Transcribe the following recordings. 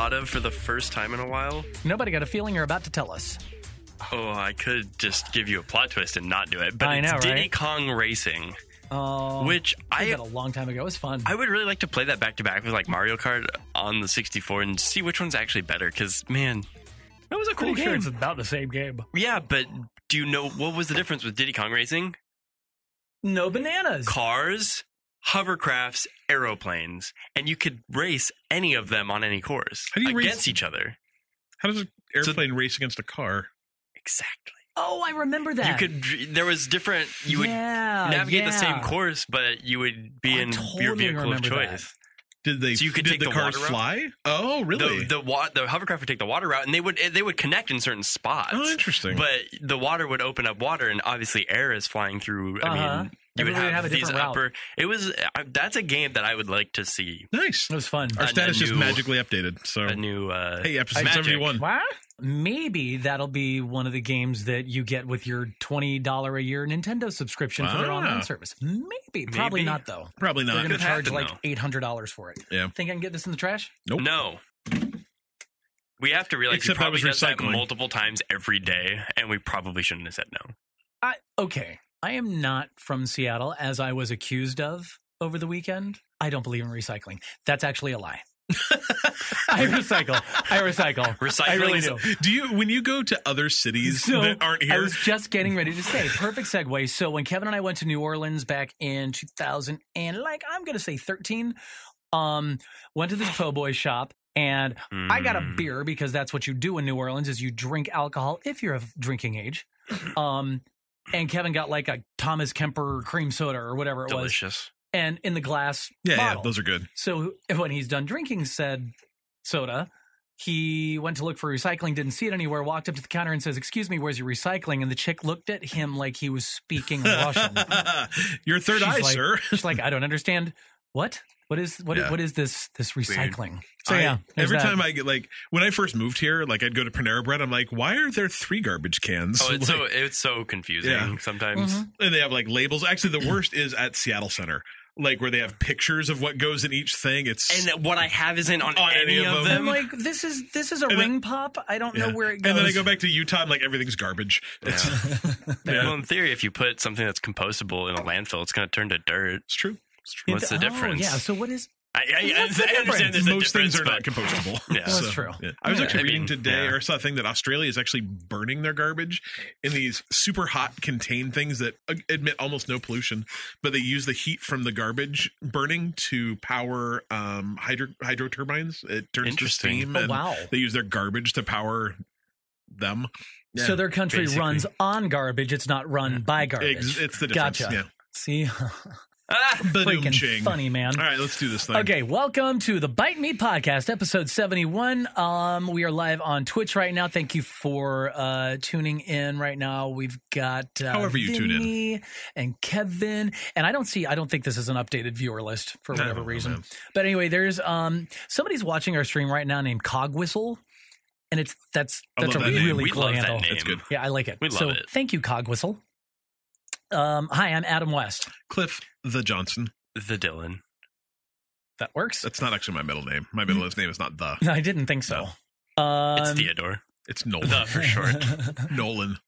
thought of for the first time in a while. Nobody got a feeling you're about to tell us. Oh, I could just give you a plot twist and not do it, but I know, it's Diddy right? Kong Racing. Oh, Which I did that a long time ago. It was fun. I would really like to play that back to back with like Mario Kart on the 64 and see which one's actually better. Because man, that was a cool game. Sure it's about the same game. Yeah, but do you know what was the difference with Diddy Kong Racing? No bananas. Cars, hovercrafts, aeroplanes, and you could race any of them on any course against each other. How does an airplane race against a car? Exactly. Oh, I remember that. There was different, you would navigate the same course, but you would be in your vehicle of choice. Did they? So you could take the cars water fly? route? Oh, really? The hovercraft would take the water route, and they would connect in certain spots. Oh, interesting. But the water would open up water, and obviously air is flying through. I mean, you would have these upper. It was that's a game that I would like to see. Nice. It was fun. Our status just magically updated. So a new hey, episode 71. What? Maybe that'll be one of the games that you get with your $20 a year Nintendo subscription for their online service. Maybe. Probably not, though. Probably not. They're going to charge like $800 for it. Yeah. Think I can get this in the trash? Nope. No. We have to realize Except he probably does that recycling. multiple times every day, and we probably shouldn't have said no. Okay. I am not from Seattle, as I was accused of over the weekend. I don't believe in recycling. That's actually a lie. I recycle. Recycling. I really do. Do you, when you go to other cities that aren't here? I was just getting ready to say, perfect segue. So when Kevin and I went to New Orleans back in 2000 and I'm going to say 13, went to this po' boy shop and I got a beer because that's what you do in New Orleans is you drink alcohol if you're of drinking age. And Kevin got like a Thomas Kemper cream soda or whatever it was. Delicious. And in the glass Yeah, bottle. those are good. So when he's done drinking said soda, he went to look for recycling, didn't see it anywhere, walked up to the counter and says, "Excuse me, where's your recycling?" And the chick looked at him like he was speaking Russian. Your third eye, like, sir. She's like, "I don't understand. What is this recycling?" So every time I get when I first moved here, I'd go to Panera Bread. I'm like, why are there 3 garbage cans? Oh, it's so confusing sometimes. And they have labels. Actually, the worst is at Seattle Center. Where they have pictures of what goes in each thing. And what I have isn't on any of them. I'm like, this is a ring pop. I don't know where it goes. And then I go back to Utah and everything's garbage. Well, in theory, if you put something that's compostable in a landfill, it's going to turn to dirt. It's true. What's the difference? Yeah. So what is? I understand there's most a things are difference, not compostable. Yeah, that's true. Yeah. I was actually reading today, or saw a thing that Australia is actually burning their garbage in these super hot contained things that emit almost no pollution, but they use the heat from the garbage burning to power hydro turbines. It turns to steam. Oh, wow. They use their garbage to power them. Yeah, so their country runs on garbage. It's not run by garbage. It's the difference. Gotcha. Yeah. See? Freaking funny, man. All right, let's do this thing. Okay, welcome to the Byte Me Podcast, episode 71. We are live on Twitch right now. Thank you for tuning in right now. We've got however you tune in, and Kevin, and I don't think this is an updated viewer list for whatever reason. But anyway, there's somebody's watching our stream right now named Cogwhistle. And that's a really cool handle. It's good. Yeah, I like it. We love it. Thank you, Cogwhistle. Hi, I'm Adam West. Cliff the Johnson. The Dylan. That works. That's not actually my middle name. My middle name is not the. I didn't think so. It's Theodore. It's Nolan. The for short. Nolan.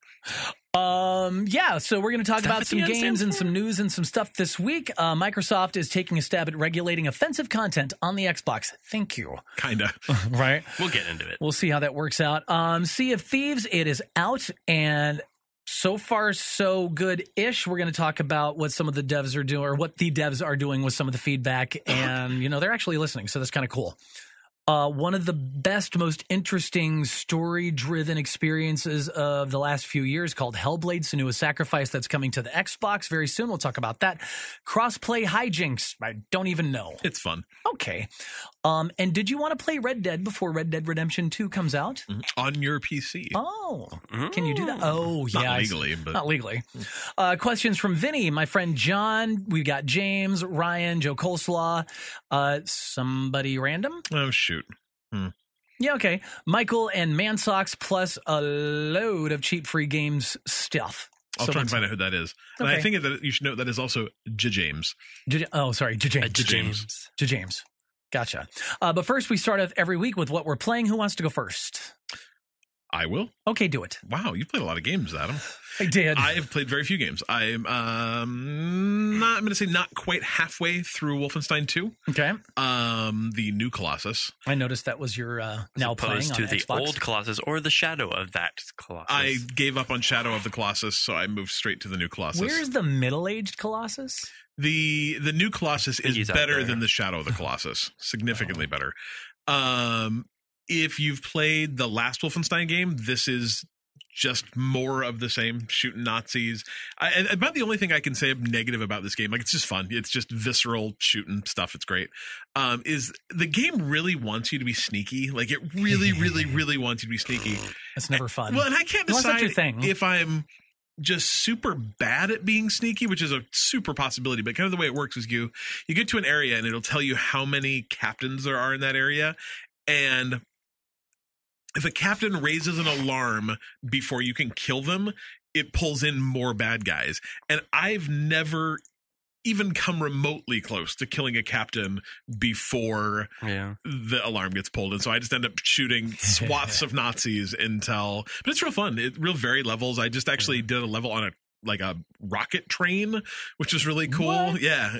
Yeah, so we're going to talk about some games and some news and some stuff this week. Microsoft is taking a stab at regulating offensive content on the Xbox. Thank you. Kinda. Right? We'll get into it. We'll see how that works out. Sea of Thieves, it is out, and so far so good-ish. We're going to talk about what some of the devs are doing, or what the devs are doing with some of the feedback, and, they're actually listening, so that's kind of cool. One of the best, most interesting story-driven experiences of the last few years called Hellblades, Senua's Sacrifice, that's coming to the Xbox very soon. We'll talk about that. Crossplay Hijinks. I don't even know. It's fun. Okay. And did you want to play Red Dead before Red Dead Redemption 2 comes out? On your PC. Oh. Can you do that? Oh, yeah. Not legally, but. Not legally. Questions from Vinny, my friend John. We've got Jjames, Ryan, Joe Coleslaw. Somebody random? Oh, shoot. Yeah, okay. Michael and Mansocks plus a load of cheap free games stuff. I'll try and find out who that is. And Okay. I think that you should note that is also Jjames. Sorry, Jjames. Jjames. Jjames. Gotcha. But first, we start off every week with what we're playing. Who wants to go first? I will. Okay, do it. Wow, you played a lot of games, Adam. I did. I have played very few games. I'm I'm going to say not quite halfway through Wolfenstein 2. Okay. The new Colossus. I noticed that was your now playing on to the Xbox. old Colossus or the shadow of that Colossus. I gave up on Shadow of the Colossus, so I moved straight to the new Colossus. Where's the middle-aged Colossus? The new Colossus is better than the Shadow of the Colossus. Significantly better. If you've played the last Wolfenstein game, this is just more of the same, shooting Nazis. And about the only thing I can say negative about this game, like it's just fun. It's just visceral shooting stuff. It's great. Is the game really wants you to be sneaky? Like it really, really, really wants you to be sneaky. It's never fun. Well, and I can't decide if I'm just super bad at being sneaky, which is a super possibility, but kind of the way it works is you get to an area and it'll tell you how many captains there are in that area. And if a captain raises an alarm before you can kill them, it pulls in more bad guys. And I've never even come remotely close to killing a captain before the alarm gets pulled. And so I just end up shooting swaths of Nazis but it's real fun. Real varied levels. I just actually did a level on a rocket train, which was really cool. What? Yeah,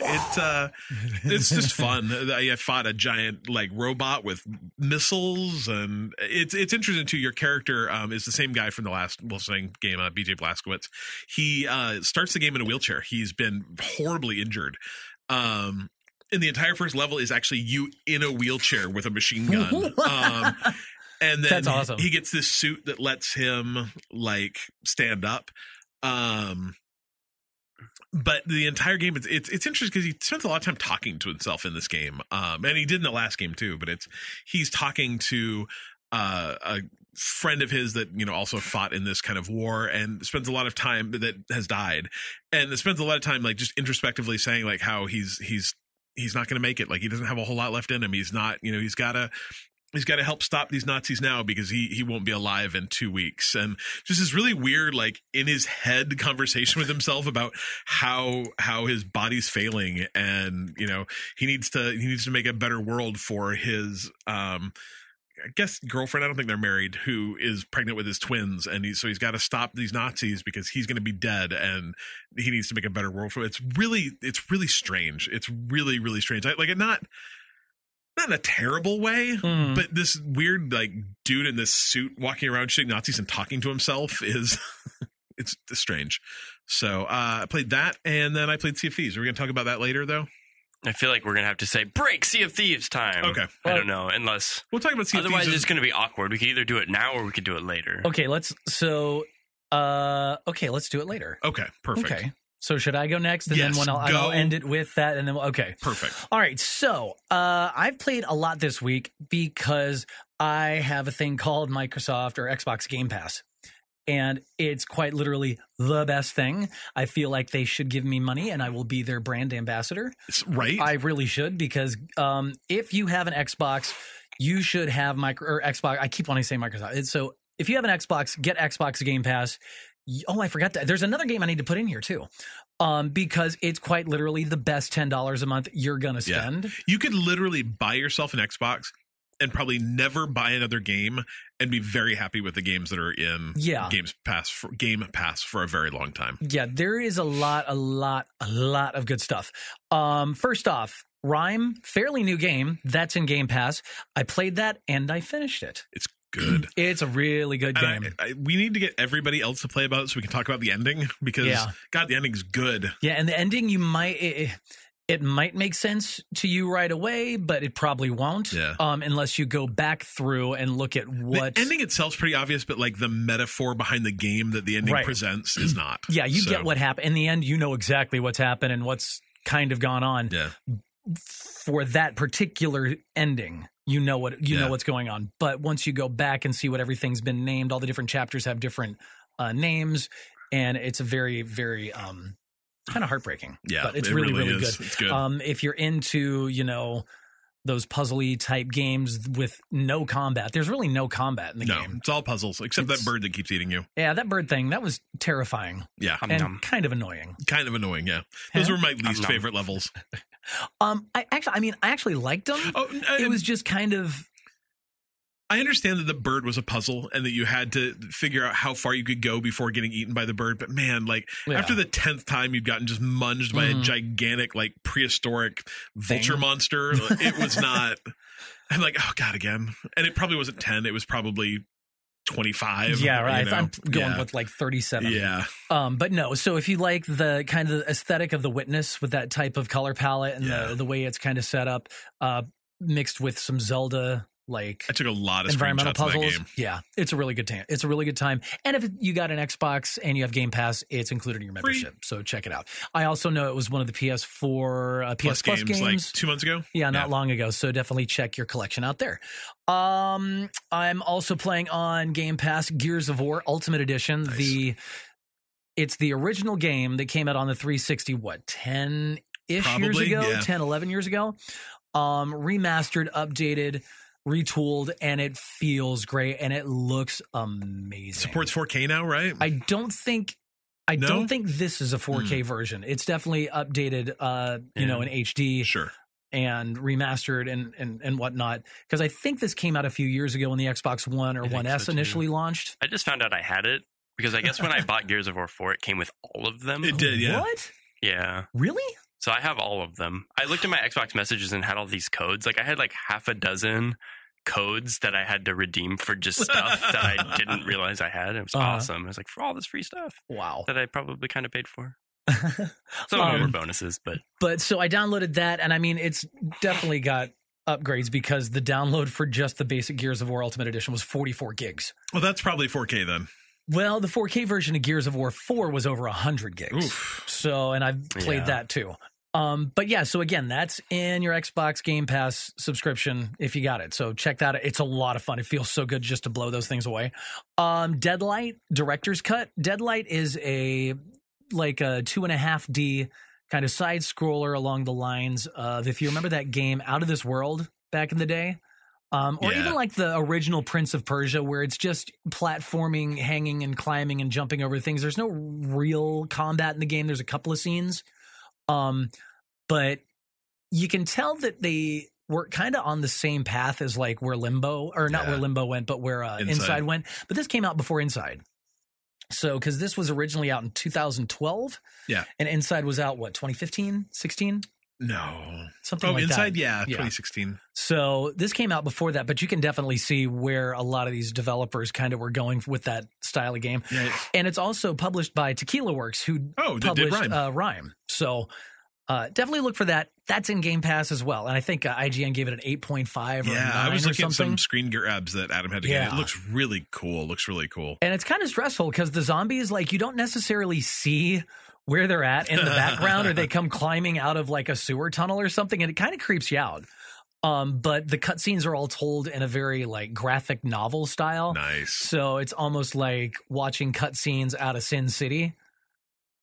it's just fun. I fought a giant robot with missiles, and it's interesting too. Your character is the same guy from the last Wolfenstein game, BJ Blazkowicz. He starts the game in a wheelchair. He's been horribly injured. And the entire first level is actually you in a wheelchair with a machine gun. And then that's awesome. He gets this suit that lets him stand up. But the entire game, it's interesting because he spends a lot of time talking to himself in this game. And he did in the last game too, but he's talking to, a friend of his that, also fought in this kind of war and spends a lot of time that has died, and spends a lot of time just introspectively saying how he's not going to make it. He doesn't have a whole lot left in him. He's not, he's got to help stop these Nazis now because he won't be alive in 2 weeks. And just this really weird, in his head conversation with himself about how his body's failing. And, he needs to make a better world for his, I guess girlfriend. I don't think they're married, who is pregnant with his twins. And he's got to stop these Nazis because he's going to be dead and he needs to make a better world for it. It's really strange. It's really, really strange. Not in a terrible way, but this weird dude in this suit walking around shooting Nazis and talking to himself is it's strange. So I played that, and then I played Sea of Thieves. Are we going to talk about that later, though? I feel like we're going to have to say break Sea of Thieves time. Okay. I don't know, unless we'll talk about Sea of Thieves. Otherwise, it's going to be awkward. We could either do it now or we could do it later. Okay, let's do it later. Okay, perfect. Okay. So should I go next? And then I'll end it with that. And then, okay. Perfect. All right. So I've played a lot this week because I have a thing called Microsoft or Xbox Game Pass. And it's quite literally the best thing. I feel like they should give me money and I will be their brand ambassador. Right. I really should, because if you have an Xbox, you should have Xbox. I keep wanting to say Microsoft. So if you have an Xbox, get Xbox Game Pass. Oh, I forgot that. There's another game I need to put in here too, because it's quite literally the best $10 a month you're going to spend. Yeah. You could literally buy yourself an Xbox and probably never buy another game and be very happy with the games that are in Game Pass for a very long time. Yeah, there is a lot of good stuff. First off, Rime, fairly new game. That's in Game Pass. I played that and I finished it. It's good. It's a really good game. We need to get everybody else to play about it so we can talk about the ending, because God, the ending's good. Yeah, and the ending it might make sense to you right away, but it probably won't. Yeah. Unless you go back through and look at what the ending itself's pretty obvious, but the metaphor behind the game that the ending presents is not. Yeah, you get what happened. In the end, you know exactly what's happened and what's kind of gone on. Yeah. For that particular ending. You know what's going on. But once you go back and see what everything's been named, all the different chapters have different names, and it's a very, very kind of heartbreaking. Yeah, but it's really good. It's good. If you're into, those puzzly type games with no combat, there's really no combat in the game. No, it's all puzzles, except that bird that keeps eating you. Yeah, that bird thing, that was terrifying. Yeah. And kind of annoying. Kind of annoying, yeah. Those were my least favorite levels. I actually liked them. It was just kind of. I understand that the bird was a puzzle and that you had to figure out how far you could go before getting eaten by the bird. But man, after the 10th time you'd gotten just munged by a gigantic, prehistoric vulture monster, it was not. I'm like, oh God, again. And it probably wasn't 10. It was probably 25. Yeah, right. I'm going with 37. Yeah. But no, so if you like the kind of aesthetic of The Witness with that type of color palette and the way it's kind of set up, mixed with some Zelda I took a lot of environmental puzzles. Of that game. Yeah, it's a really good time. It's a really good time. And if you got an Xbox and you have Game Pass, it's included in your membership. Free. So check it out. I also know it was one of the PS4 PS Plus games 2 months ago. Yeah, not long ago. So definitely check your collection out there. I'm also playing on Game Pass Gears of War Ultimate Edition. Nice. It's the original game that came out on the 360, 10-ish years ago? Yeah. 10, 11 years ago. Remastered, updated, retooled, and it feels great and it looks amazing. Supports 4K now, right? I don't think this is a 4K version. It's definitely updated in HD. Sure. And remastered and whatnot. Because I think this came out a few years ago when the Xbox One or One S initially launched. I just found out I had it because I guess when I bought Gears of War 4, it came with all of them. It did, yeah. What? Yeah. Really? So I have all of them. I looked at my Xbox messages and had all these codes. I had half a dozen codes that I had to redeem for just stuff that I didn't realize I had. It was awesome. I was like, for all this free stuff. Wow. That I probably kind of paid for. Some of them were bonuses, but so I downloaded that, and I mean, it's definitely got upgrades because the download for just the basic Gears of War Ultimate Edition was 44 gigs. Well, that's probably 4K then. Well, the 4K version of Gears of War 4 was over 100 gigs. Oof. So, and I've played that too. But yeah, so again, that's in your Xbox Game Pass subscription if you got it. So check that out. It's a lot of fun. It feels so good just to blow those things away. Deadlight Director's Cut. Deadlight is a 2.5D kind of side scroller along the lines of, if you remember that game Out of This World back in the day. Even like the original Prince of Persia, where it's just platforming, hanging and climbing and jumping over things. There's no real combat in the game. There's a couple of scenes. But you can tell that they were kind of on the same path as where Limbo, or not where Limbo went, but where Inside went. But this came out before Inside. So, because this was originally out in 2012. Yeah. And Inside was out, 2015, 16? No. Something like Inside, that. yeah, 2016. So this came out before that, but you can definitely see where a lot of these developers kind of were going with that style of game. Yeah. And it's also published by Tequila Works, who published Rime. So definitely look for that. That's in Game Pass as well. And I think IGN gave it an 8.5 or 9 I was looking at some screen grabs that Adam had to get. It looks really cool. And it's kind of stressful because the zombies, you don't necessarily see where they're at in the background, or they come climbing out of a sewer tunnel or something, and it kind of creeps you out. But the cutscenes are all told in a very graphic novel style. Nice. So it's almost like watching cutscenes out of Sin City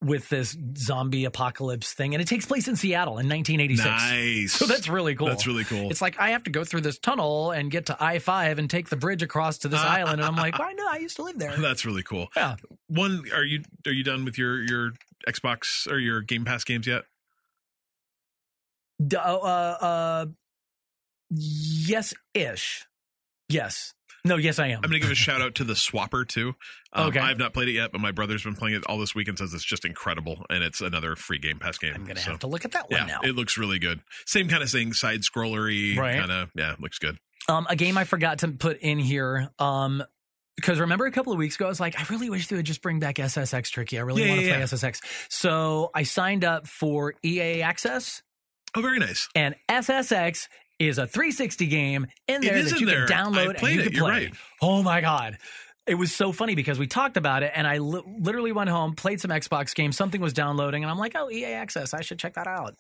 with this zombie apocalypse thing. And it takes place in Seattle in 1986. Nice. So that's really cool. That's really cool. It's I have to go through this tunnel and get to I-5 and take the bridge across to this island. And I'm like, I know, I used to live there. That's really cool. Yeah. Are you done with your Xbox or your Game Pass games yet? Yes-ish. Yes. No, yes, I am. I'm going to give a shout out to the Swapper too. Okay. I've not played it yet, but my brother's been playing it all this week and says it's just incredible, and it's another free Game Pass game. I'm going to have to look at that one now. It looks really good. Same kind of thing, side scrollery, kind of. Yeah, looks good. A game I forgot to put in here. Because remember a couple of weeks ago, I was like, I really wish they would just bring back SSX Tricky. I really want to play SSX. So I signed up for EA Access. Oh, very nice. And SSX is a 360 game in there that you can download and you can play. Right. Oh my God. It was so funny because we talked about it and I literally went home, played some Xbox games, something was downloading, and I'm like, oh, EA Access, I should check that out.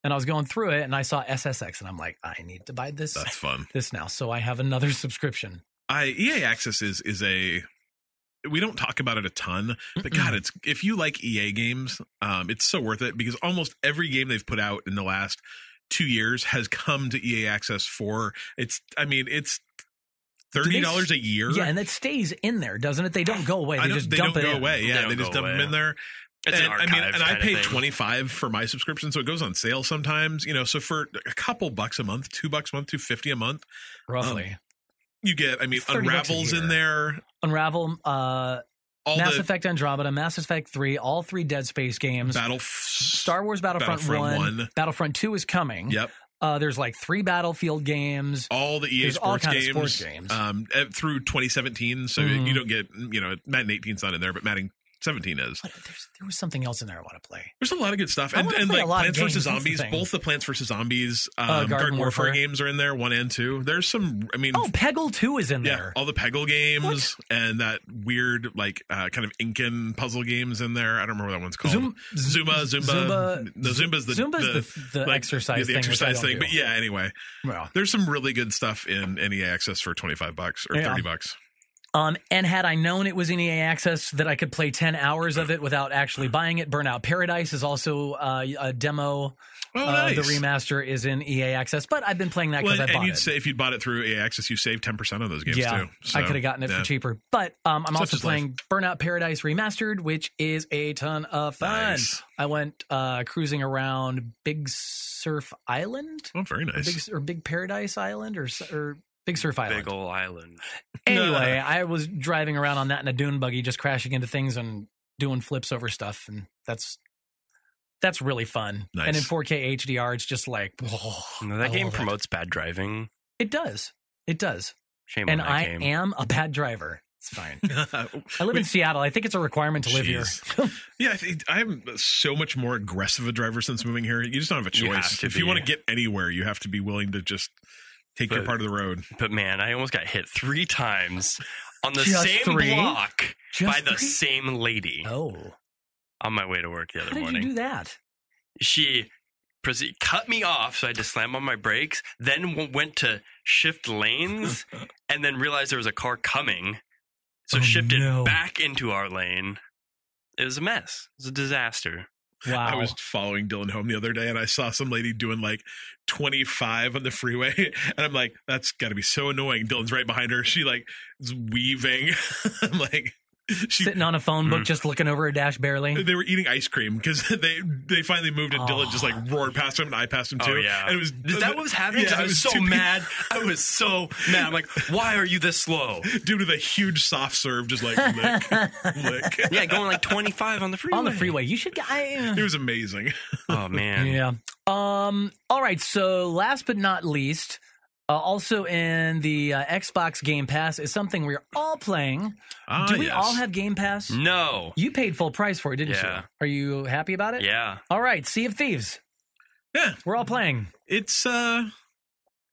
And I was going through it and I saw SSX and I'm like, I need to buy this. That's fun. This now. So I have another subscription. EA Access is a, we don't talk about it a ton, but God, if you like EA games, it's so worth it because almost every game they've put out in the last 2 years has come to EA Access for it's $30 a year. Yeah, and that stays in there, doesn't it? They don't go away. They just dump it in. Go away. Yeah, they just dump them in there. It's an archive and I kind of pay thing. $25 for my subscription, so it goes on sale sometimes. So for a couple bucks a month, $2 a month, $2.50 a month, roughly. you get. I mean, 30 bucks a Unravel's in year. there. Unravel, All Mass the Effect Andromeda, Mass Effect 3, all 3 Dead Space games. Star Wars Battlefront 1. Battlefront 2 is coming. Yep. There's like 3 Battlefield games. All the EA There's all sports kinds of games, sports games. Through 2017. So you don't get, Madden 18's not in there, but Madden 17 is. What, there was something else in there I want to play. There's a lot of good stuff. I And wanna play a like lot of Plants vs. games, that's the Zombies, thing. both the Plants vs. Zombies Garden Warfare games are in there, 1 and 2. There's some, Oh, Peggle 2 is in yeah, there. all the Peggle games and that weird, like, kind of Incan puzzle games in there. I don't remember what that one's called. Zumba. No, Zumba's the like, exercise the thing. which I exercise don't thing. do. But yeah, anyway, Well. there's some really good stuff in EA Access for $25 or Yeah. $30. And had I known it was in EA Access that I could play 10 hours of it without actually buying it, Burnout Paradise is also a demo. Oh, nice. The remaster is in EA Access, but I've been playing that because I bought and you'd it. say if you'd bought it through EA Access, you saved 10% on those games Yeah, too. So, I could have gotten it yeah. for cheaper. But I'm Such also is playing Burnout Paradise Remastered, which is a ton of fun. Nice. I went cruising around Big Surf Island, Oh, very nice. or Big Paradise Island, or Big Surf Island. Big ol' island. Anyway, I was driving around on that in a dune buggy, just crashing into things and doing flips over stuff, and that's really fun. Nice. And in 4K HDR, it's just like, No, that I game love it. promotes bad driving. It does. Shame And on that I game. am a bad driver. It's fine. I live in Seattle. I think it's a requirement to live here. Yeah, I'm so much more aggressive a driver since moving here. You just don't have a You have choice. to If you be. want to get anywhere, you have to be willing to just take your But- part of the road. But man, I almost got hit 3 times on the Just same 3? block Just by the 3? same lady Oh. on my way to work the How other did morning. you do that? She cut me off, so I had to slam on my brakes, then went to shift lanes, and then realized there was a car coming, so Oh, shifted no. back into our lane. It was a mess. It was a disaster. Wow. I was following Dylan home the other day and I saw some lady doing like 25 on the freeway. And I'm like, that's got to be so annoying. Dylan's right behind her. She like is weaving. I'm like, sitting on a phone book, just looking over her dash barely. they were eating ice cream because they finally moved and Dylan just like roared past him and I passed him too. Oh, yeah. And it was, Is that what was happening? 'Cause Yeah, I it was so too- mad. I was so mad. I'm like, why are you this slow? Dude with a huge soft serve, just like lick. Yeah, going like 25 on the freeway. On the freeway. You should get. It was amazing. Oh, man. Yeah. All right. So last but not least, also in the Xbox Game Pass is something we're all playing. Do we yes. all have Game Pass? No. You paid full price for it, didn't Yeah. you? Are you happy about it? Yeah. All right. Sea of Thieves. Yeah, We're all playing. it's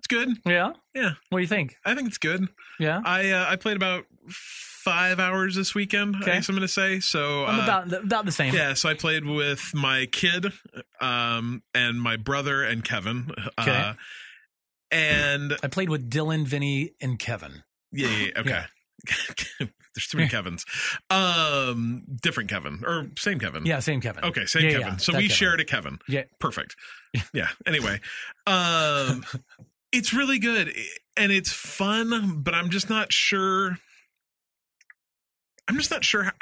good. Yeah. Yeah, What do you think? I think it's good. Yeah. I played about 5 hours this weekend. Okay. I guess I'm going to say so. I'm about the same. Yeah, so I played with my kid, and my brother and Kevin. Okay. And I played with Dylan, Vinny, and Kevin. yeah, okay. There's too many Kevins. Different Kevin or same Kevin. Yeah, same Kevin. Okay, same Yeah, Kevin. yeah, So that we Kevin. shared a Kevin. Yeah. Perfect. Yeah. Anyway, it's really good and it's fun, but I'm just not sure.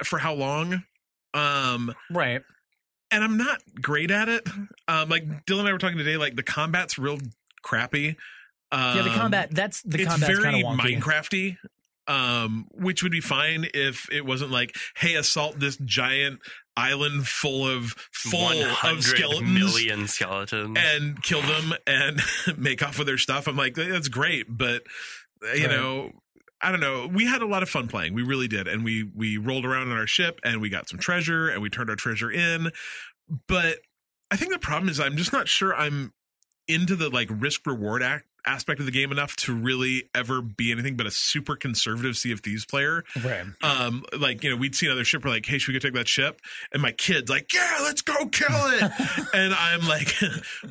For how long. Right. And I'm not great at it. Like Dylan and I were talking today, like the combat's real crappy. Yeah, the combat. It's It's combat's kind very of wonky. Minecrafty, which would be fine if it wasn't like, hey, assault this giant island full of 100 skeletons million skeletons. and kill them and make off with their stuff. I'm like, that's great, but you Right. know, I don't know. We had a lot of fun playing. We really did, and we rolled around on our ship and we got some treasure and we turned our treasure in. But I think the problem is I'm just not sure I'm into the like risk reward aspect of the game enough to really ever be anything but a super conservative Sea of Thieves player. Right. Like, you know, we'd see another ship. We're like, hey, should we go take that ship? And my kid's like, yeah, let's go kill it. And I'm like,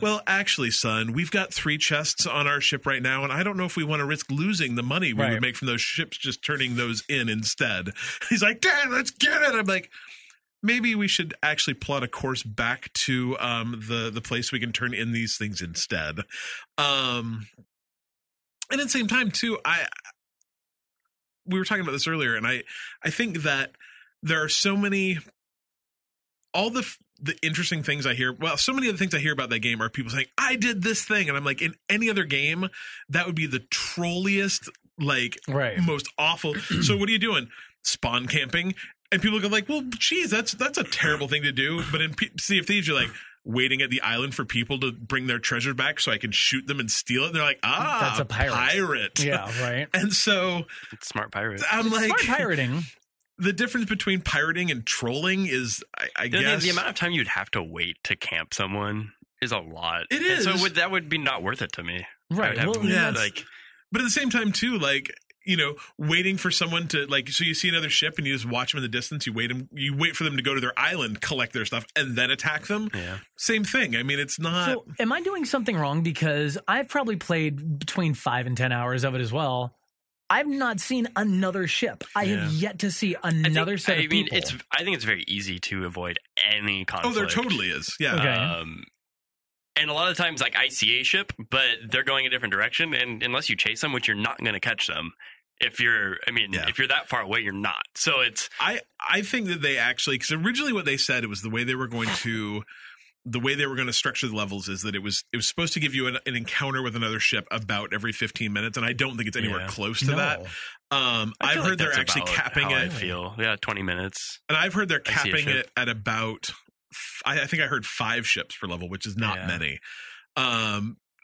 well, actually, son, we've got 3 chests on our ship right now. And I don't know if we want to risk losing the money we Right. would make from those ships, just turning those in instead. He's like, Dad, let's get it. I'm like, maybe we should actually plot a course back to the place we can turn in these things instead. And at the same time, too, we were talking about this earlier, and I think that there are so many all the interesting things I hear. Well, so many of the things I hear about that game are people saying, I did this thing. And I'm like, in any other game, that would be the trolliest, like, most awful. So what are you doing? Spawn camping? And people go like, well, geez, that's a terrible thing to do. But in Sea of Thieves, you're like, waiting at the island for people to bring their treasure back so I can shoot them and steal it. And they're like, that's a pirate. Yeah, right. And so it's smart pirate. I'm like, smart pirating. The difference between pirating and trolling is, I guess, the amount of time you'd have to wait to camp someone is a lot. It is. And so that would be not worth it to me. Right. But at the same time too, like, you know, waiting for someone to, like, so you see another ship and you just watch them in the distance. You wait for them to go to their island, collect their stuff, and then attack them. Yeah. Same thing. I mean, it's not. So, am I doing something wrong? Because I've probably played between 5 and 10 hours of it as well. I've not seen another ship. I have yet to see another set of people. I think it's very easy to avoid any conflict. Oh, there totally is. Yeah. Okay. And a lot of times, like, I see a ship, but they're going a different direction, and unless you chase them, which you're not going to catch them. If you're that far away, you're not. So it's. I think that they actually, because originally what they said, it was the way they were going to structure the levels is that it was supposed to give you an encounter with another ship about every 15 minutes, and I don't think it's anywhere close to that. I've heard they're actually capping it. I feel 20 minutes, and I've heard they're capping it at about. I think I heard 5 ships per level, which is not many.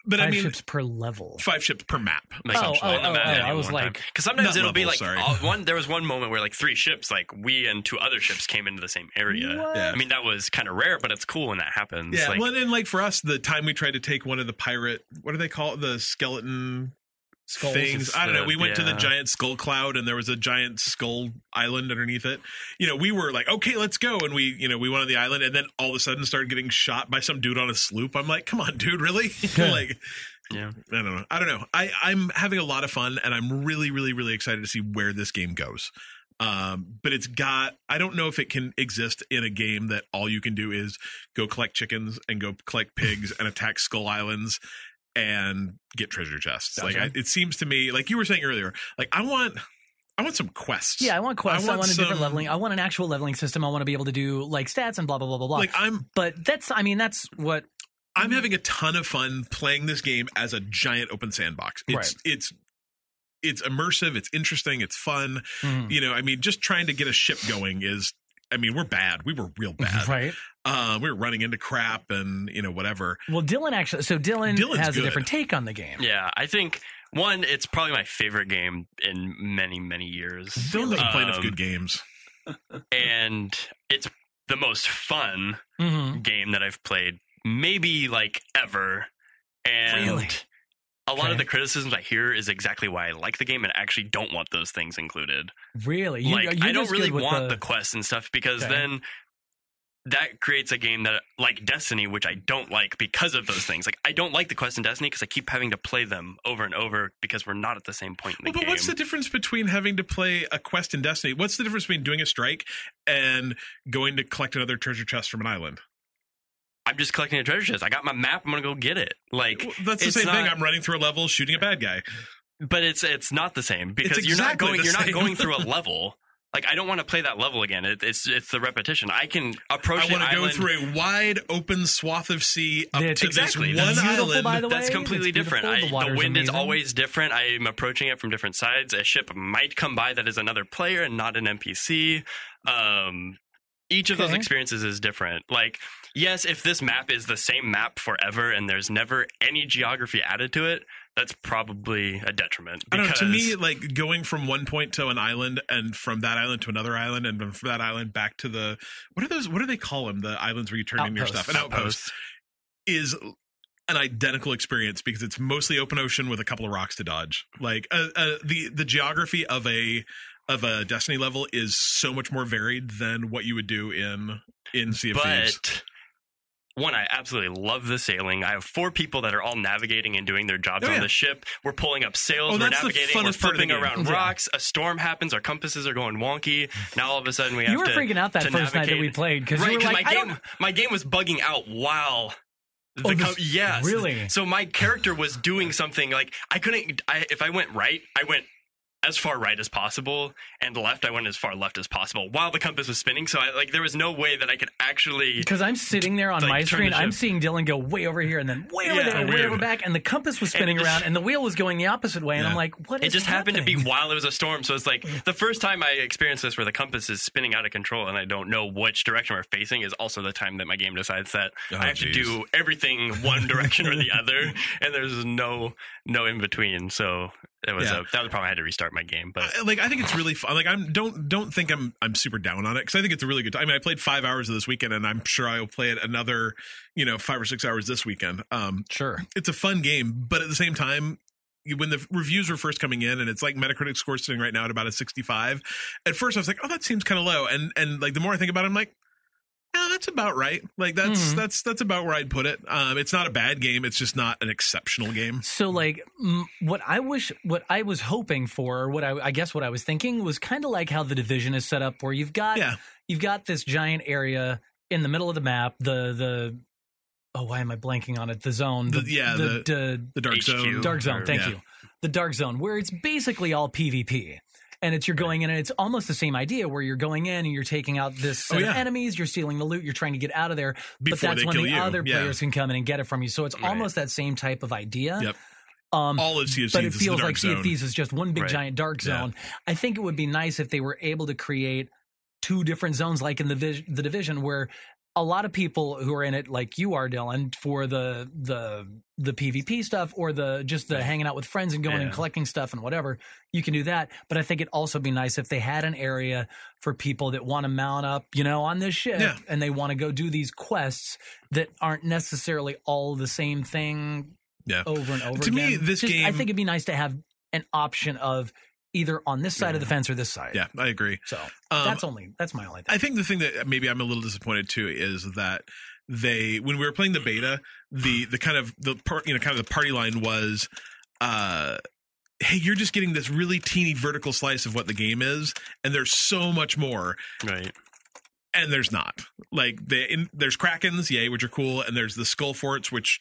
But 5 ships per level. 5 ships per map. I was like, because sometimes it'll be like there was one moment where like 3 ships, like we and 2 other ships came into the same area. Yeah. I mean, that was kind of rare, but it's cool when that happens. Yeah. Well, and like for us, the time we tried to take one of the pirate, what do they call it? The skeleton skulls. Things. I don't know. We went to the giant skull cloud and there was a giant skull island underneath it. You know, we were like, okay, let's go. And we went on the island and then all of a sudden started getting shot by some dude on a sloop. I'm like, come on, dude, really? Like, yeah. I don't know. I'm having a lot of fun and I'm really, really, really excited to see where this game goes. But I don't know if it can exist in a game that all you can do is go collect chickens and go collect pigs and attack skull islands and get treasure chests. Gotcha. Like it seems to me, like you were saying earlier, like I want some quests. Yeah, I want quests. I want a different leveling. I want an actual leveling system. I want to be able to do like stats and blah blah blah blah blah. Like that's what I'm having a ton of fun playing this game as a giant open sandbox. It's immersive, it's interesting, it's fun. Mm. You know, I mean, just trying to get a ship going is, I mean, we're bad. We were real bad. Right. We were running into crap and, whatever. Well, Dylan has a different take on the game. Yeah, I think, one, it's probably my favorite game in many, many years. Dylan's playing enough good games. And it's the most fun game that I've played, maybe, like, ever. And really? A lot of the criticisms I hear is exactly why I like the game and actually don't want those things included. Really? I don't really want the quests and stuff because then that creates a game that, like Destiny, which I don't like because of those things. Like, I don't like the quests in Destiny because I keep having to play them over and over because we're not at the same point in the game. But what's the difference between having to play a quest in Destiny? What's the difference between doing a strike and going to collect another treasure chest from an island? I'm just collecting a treasure chest. I got my map. I'm going to go get it. Like, that's the same thing. I'm running through a level, shooting a bad guy. But it's not the same because you're not going through a level. Like, I don't want to play that level again. It's the repetition. I can approach. I want to go through a wide open swath of sea up to this one island. By the way. That's completely different. The wind is amazing. always different. I'm approaching it from different sides. A ship might come by that is another player and not an NPC. Each of those experiences is different. Like, yes, if this map is the same map forever and there's never any geography added to it, that's probably a detriment. I don't know. To me, like going from one point to an island and from that island to another island and from that island back to the what do they call them? The islands where you turn in your stuff. An outpost is an identical experience because it's mostly open ocean with a couple of rocks to dodge. Like the geography of a Destiny level is so much more varied than what you would do in Sea of Thieves. One, I absolutely love the sailing. I have 4 people that are all navigating and doing their jobs on the ship. We're pulling up sails. We're navigating. We're flipping around rocks. A storm happens. Our compasses are going wonky. Now all of a sudden we have to. You were freaking out that first night that we played because my game was bugging out while. Yes, really. So my character was doing something like I couldn't. If I went right, I went as far right as possible, and left I went as far left as possible while the compass was spinning. So there was no way that I could actually, because I'm sitting there on my screen, I'm seeing Dylan go way over here and then way over there and way over back, and the compass was spinning around and the wheel was going the opposite way, and I'm like, what is it just happening? happened to be while it was a storm. So it's like the first time I experienced this where the compass is spinning out of control and I don't know which direction we're facing is also the time that my game decides that I have to do everything one direction or the other, and there's no in between. So that was the problem. I had to restart my game, but I think it's really fun. Like don't think I'm super down on it, because I think it's a really good time. I mean, I played 5 hours of this weekend, and I'm sure I will play it another 5 or 6 hours this weekend. Sure, it's a fun game, but at the same time, when the reviews were first coming in, and it's like Metacritic score sitting right now at about a 65. At first, I was like, oh, that seems kind of low, and like the more I think about it, I'm like, yeah, that's about right. Like that's about where I'd put it. It's not a bad game. It's just not an exceptional game. So like what I was hoping for, or what I was thinking was kind of like how The Division is set up, where you've got this giant area in the middle of the map, why am I blanking on it? The zone, the dark zone. Dark zone. Thank you. The dark zone, where it's basically all PvP. And you're going in, and it's almost the same idea where you're going in and you're taking out this set of enemies, you're stealing the loot, you're trying to get out of there, but that's when the other players can come in and get it from you. So it's almost that same type of idea. Yep. All of Sea of Thieves, but it feels like Sea of Thieves is just one big giant dark zone. I think it would be nice if they were able to create two different zones, like in the Division, where a lot of people who are in it, like you are, Dylan, for the PvP stuff, or the hanging out with friends and going and collecting stuff and whatever, you can do that. But I think it'd also be nice if they had an area for people that want to mount up, on this ship, and they want to go do these quests that aren't necessarily all the same thing over and over to again. Me, this game, I think it'd be nice to have an option of either on this side of the fence or this side. Yeah, I agree. So that's my only thing. I think the thing that maybe I'm a little disappointed too is that when we were playing the beta, the party line was, hey, you're just getting this really teeny vertical slice of what the game is, and there's so much more. Right. And there's not. Like there's Krakens, which are cool, and there's the Skull Forts, which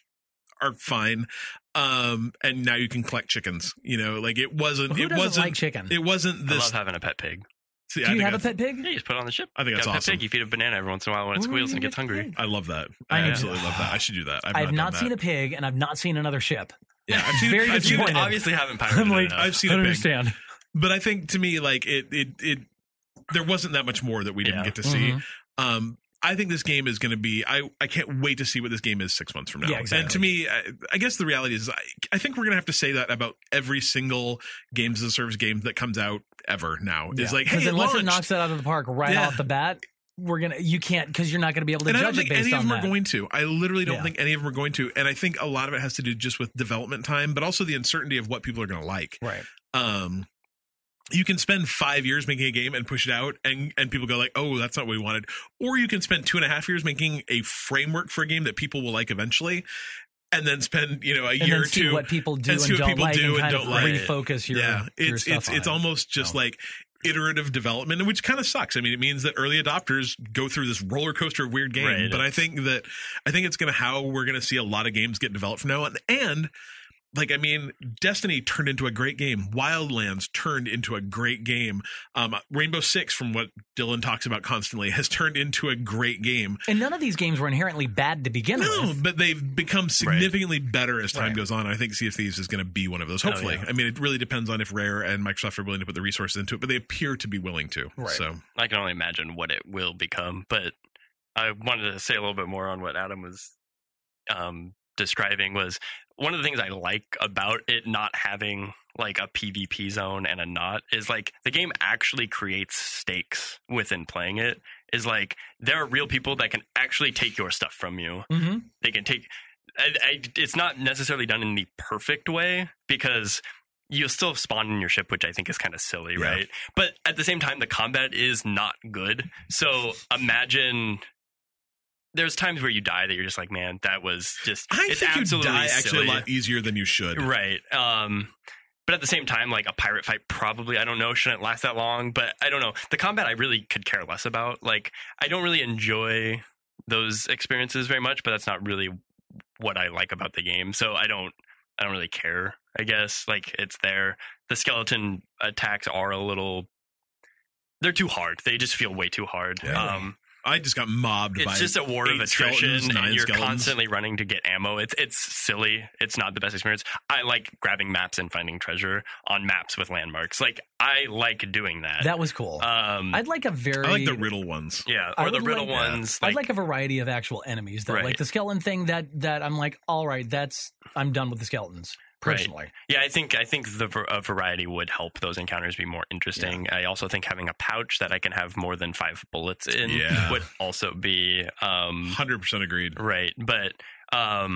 are fine. And now you can collect chickens. It wasn't. Who doesn't like chicken? It wasn't this. I love having a pet pig. Do you have a pet pig? Yeah, you just put it on the ship. I think that's awesome. Pet pig, you feed a banana every once in a while when it squeals and gets hungry. I love that. I absolutely love that. I should do that. I've not seen a pig, and I've not seen another ship. Yeah, I've seen very disappointed. You obviously haven't pirated enough. I've seen a pig. I understand. But I think to me, like it there wasn't that much more that we didn't get to see. I think this game is going to be. I can't wait to see what this game is 6 months from now. Yeah, exactly. And to me, I guess the reality is, I think we're going to have to say that about every single games as a service game that comes out ever now. Is like, hey, unless it knocks it out of the park right off the bat, you can't, because you're not going to be able to judge it based on that. I don't think any of them are going to. I literally don't think any of them are going to. And I think a lot of it has to do just with development time, but also the uncertainty of what people are going to like. Right. You can spend 5 years making a game and push it out, and people go like, oh, that's not what we wanted. Or you can spend 2.5 years making a framework for a game that people will like eventually, and then spend a year or two what people do and don't like, and kind of refocus your it's almost just like iterative development, which kind of sucks. I mean, it means that early adopters go through this roller coaster of weird game. Right, but I think it's how we're going to see a lot of games get developed from now on. And Destiny turned into a great game. Wildlands turned into a great game. Rainbow Six, from what Dylan talks about constantly, has turned into a great game. And none of these games were inherently bad to begin with. No, but they've become significantly better as time goes on. I think Sea of Thieves is going to be one of those, hopefully. I mean, it really depends on if Rare and Microsoft are willing to put the resources into it, but they appear to be willing to. Right. So I can only imagine what it will become, but I wanted to say a little bit more on what Adam was describing. Was one of the things I like about it not having like a PvP zone and a not is like the game actually creates stakes within playing it. Is like there are real people that can actually take your stuff from you. Mm-hmm. They can take. It's not necessarily done in the perfect way, because you'll still spawn in your ship, which I think is kind of silly, right? But at the same time, the combat is not good. So imagine. There's times where you die that you're just like, man, that was just. I think you die actually silly. a lot easier than you should. Right. But at the same time, like a pirate fight probably, I don't know, shouldn't last that long. But I don't know. The combat I really could care less about. Like, I don't really enjoy those experiences very much, but that's not really what I like about the game. So I don't really care, I guess. Like, it's there. the skeleton attacks are a little. They're too hard. They just feel way too hard. Yeah. I just got mobbed. It's just a war of attrition, and you're skeletons. constantly running to get ammo. It's silly. It's not the best experience. I like grabbing maps and finding treasure on maps with landmarks. Like I like doing that. That was cool. I'd like a very. I like the riddle ones. Yeah, or the riddle ones. I'd like a variety of actual enemies, though. Right. Like the skeleton thing. That I'm like, all right, I'm done with the skeletons. Personally. Right. Yeah, I think a variety would help those encounters be more interesting. Yeah. I also think having a pouch that I can have more than 5 bullets in would also be 100% agreed. Right, but I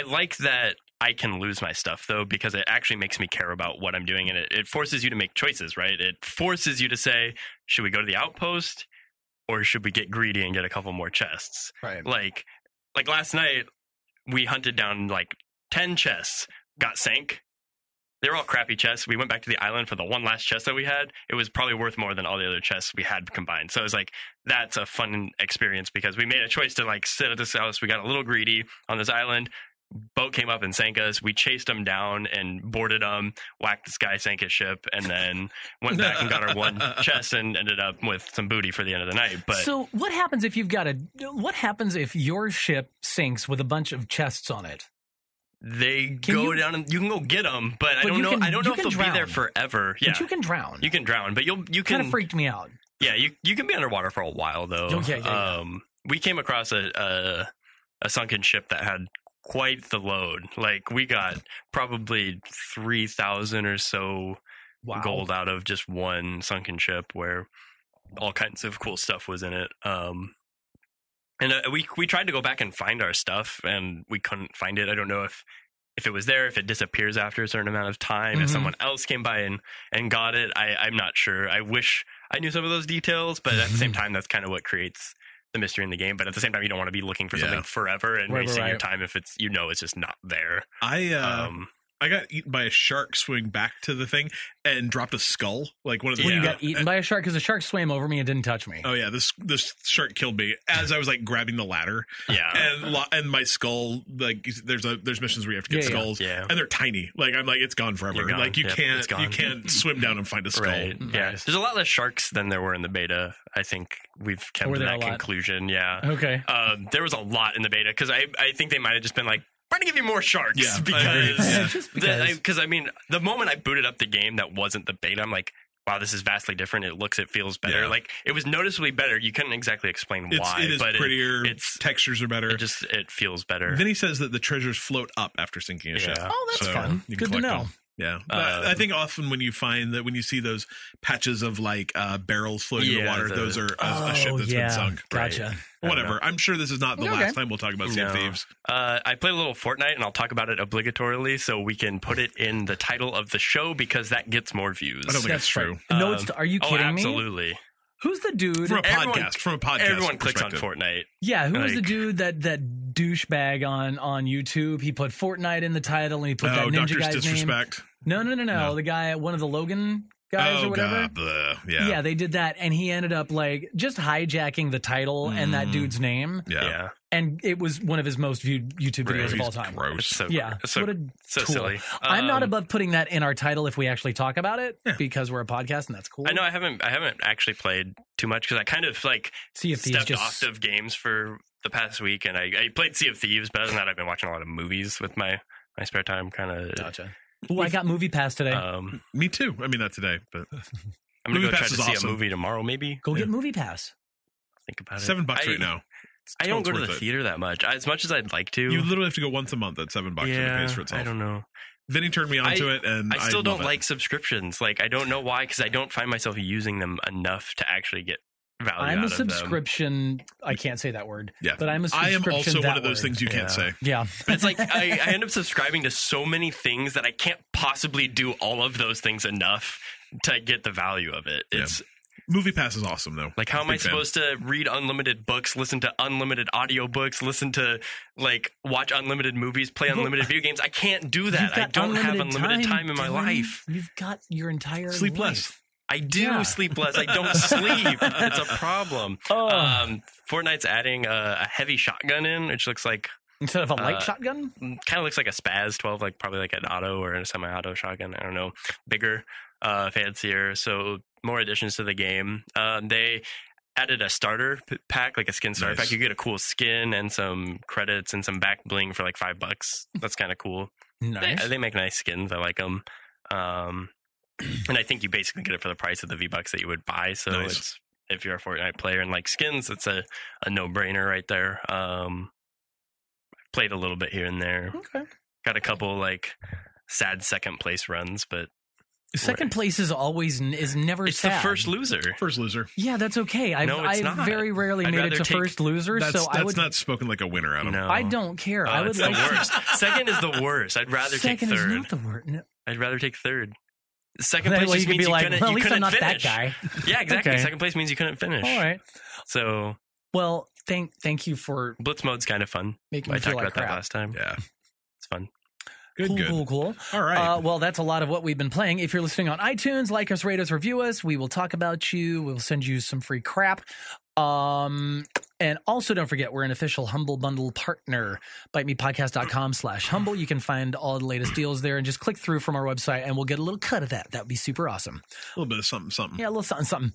like that I can lose my stuff though, because it actually makes me care about what I'm doing, and it forces you to make choices. Right, it forces you to say, should we go to the outpost or should we get greedy and get a couple more chests? Right. Like last night we hunted down like 10 chests. Got sank. They were all crappy chests. We went back to the island for the one last chest that we had. It was probably worth more than all the other chests we had combined. So it was like, that's a fun experience because we made a choice to like sit at this house. We got a little greedy on this island. Boat came up and sank us. We chased them down and boarded them, whacked this guy, sank his ship, and then went back and got our one chest and ended up with some booty for the end of the night. But so what happens if what happens if your ship sinks with a bunch of chests on it? They go down and you can go get them, but I don't know if they'll be there forever. Yeah, but you can drown. You can drown, but you can kind of freaked me out. Yeah, you can be underwater for a while though. Yeah. We came across a sunken ship that had quite the load. Like we got probably 3,000 or so gold out of just one sunken ship, where all kinds of cool stuff was in it. And we tried to go back and find our stuff, and we couldn't find it. I don't know if it was there, if it disappears after a certain amount of time, if someone else came by and got it. I'm not sure. I wish I knew some of those details, but at the same time, that's kind of what creates the mystery in the game. But at the same time, you don't want to be looking for something forever and wasting your time if it's just not there. I got eaten by a shark swimming back to the thing and dropped a skull. Like one of the. You got eaten by a shark because the shark swam over me and didn't touch me. Oh yeah, this shark killed me as I was like grabbing the ladder. Yeah, and my skull, like there's missions where you have to get skulls. Yeah, and they're tiny. Like I'm like, it's gone forever. Gone. Like you can't swim down and find a skull. Right. Yeah, there's a lot less sharks than there were in the beta. I think we've come to that conclusion. Yeah. Okay. There was a lot in the beta because I think they might have just been like, trying to give you more sharks because I mean, the moment I booted up the game that wasn't the beta, I'm like, wow, this is vastly different. It feels better. Yeah. Like it was noticeably better. You couldn't exactly explain why. It is but prettier. Textures are better. It feels better. Vinny says that the treasures float up after sinking a ship. Oh, that's fun. Good to know. Them. Yeah, I think often when you see those patches of like barrels floating in the water, those are a ship that's been sunk. Gotcha. Right. Whatever. I'm sure this is not the last time we'll talk about Sea of Thieves. I played a little Fortnite, and I'll talk about it obligatorily so we can put it in the title of the show because that gets more views. I don't think that's true. No, are you kidding me? Absolutely. Who's the dude? From a podcast. Everyone clicks on Fortnite. Yeah, who was the dude that douchebag on YouTube? He put Fortnite in the title and he put that ninja guy's Disrespect. name. No. The guy, one of the Logan guys or whatever. God. Yeah, they did that, and he ended up like just hijacking the title and that dude's name. Yeah. And it was one of his most viewed YouTube videos of all time. Gross. What a tool. Silly. I'm not above putting that in our title if we actually talk about it because we're a podcast and that's cool. I know I haven't actually played too much because I kind of like Sea of Thieves stepped off of games for the past week, and I played Sea of Thieves, but other than that, I've been watching a lot of movies with my spare time. Kind of. Gotcha. Oh, I got Movie Pass today. Me too. I mean, not today, but I'm gonna go try to see a movie tomorrow. Maybe go get Movie Pass. Think about it. $7 right now. I don't go to the theater that much. As much as I'd like to. You literally have to go once a month at $7 and it pays for itself. I don't know. Vinny turned me onto it, and I still don't like subscriptions. Like I don't know why, because I don't find myself using them enough to actually get value I'm out a of subscription. them. I can't say that word. Yeah, but I'm a subscription. I am also one of those things you can't say. Yeah, it's like I end up subscribing to so many things that I can't possibly do all of those things enough to get the value of it. It's Movie Pass is awesome though. Like how am I supposed to read unlimited books, listen to unlimited audiobooks, listen to like watch unlimited movies, play unlimited video games? I can't do that. I don't have unlimited time in my life. You've got your entire sleep life. less. I do sleep less. I don't sleep. It's a problem. Fortnite's adding a heavy shotgun in, which looks like Instead of a light shotgun? Kind of looks like a Spaz 12, like probably like an auto or a semi-auto shotgun. I don't know. Bigger, fancier. So more additions to the game. They added a starter pack, like a skin starter pack. You get a cool skin and some credits and some back bling for like $5. That's kind of cool. Nice. They make nice skins. I like them. And I think you basically get it for the price of the V-Bucks that you would buy. So it's, if you're a Fortnite player and like skins, it's a no-brainer right there. Played a little bit here and there. Okay. Got a couple like sad second place runs, but second place is never it's sad. the first loser. First loser. Yeah, that's okay. I've very rarely made it to first loser, so that's not spoken like a winner, Adam. No. I don't care. I would it's like the worst. Second is the worst. I'd rather take second third. is not the worst. No. I'd rather take third. Second Then, place just you could means be like, couldn't, well, at you least I'm couldn't not finish. that guy. Yeah, exactly. Okay. Second place means you couldn't finish. All right. So, well, thank you for Blitz mode's kind of fun. making I me feel talked like about crap. that last time. Yeah. It's fun. Good. Cool. All right. Well, that's a lot of what we've been playing. If you're listening on iTunes, like us, rate us, review us. We will talk about you. We'll send you some free crap. And also don't forget, we're an official Humble Bundle partner. BiteMePodcast.com/humble. You can find all the latest deals there and just click through from our website and we'll get a little cut of that. That would be super awesome. A little bit of something. Yeah, a little something.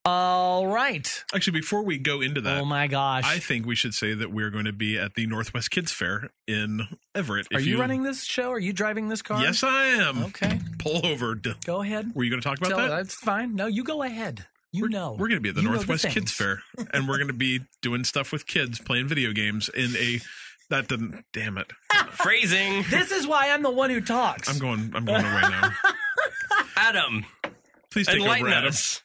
All right. Actually, before we go into that, Oh my gosh. I think we should say that we're going to be at the Northwest Kids Fair in Everett. Are you running this show? Are you driving this car? Yes, I am. Okay. Pull over. Go ahead. Were you going to talk about that? That's fine. No, you go ahead. We're going to be at the Northwest Kids Fair, and we're going to be doing stuff with kids, playing video games in a. That didn't. Damn it. Phrasing. This is why I'm the one who talks. I'm going away now. Adam. Please take enlighten over, Adam. us.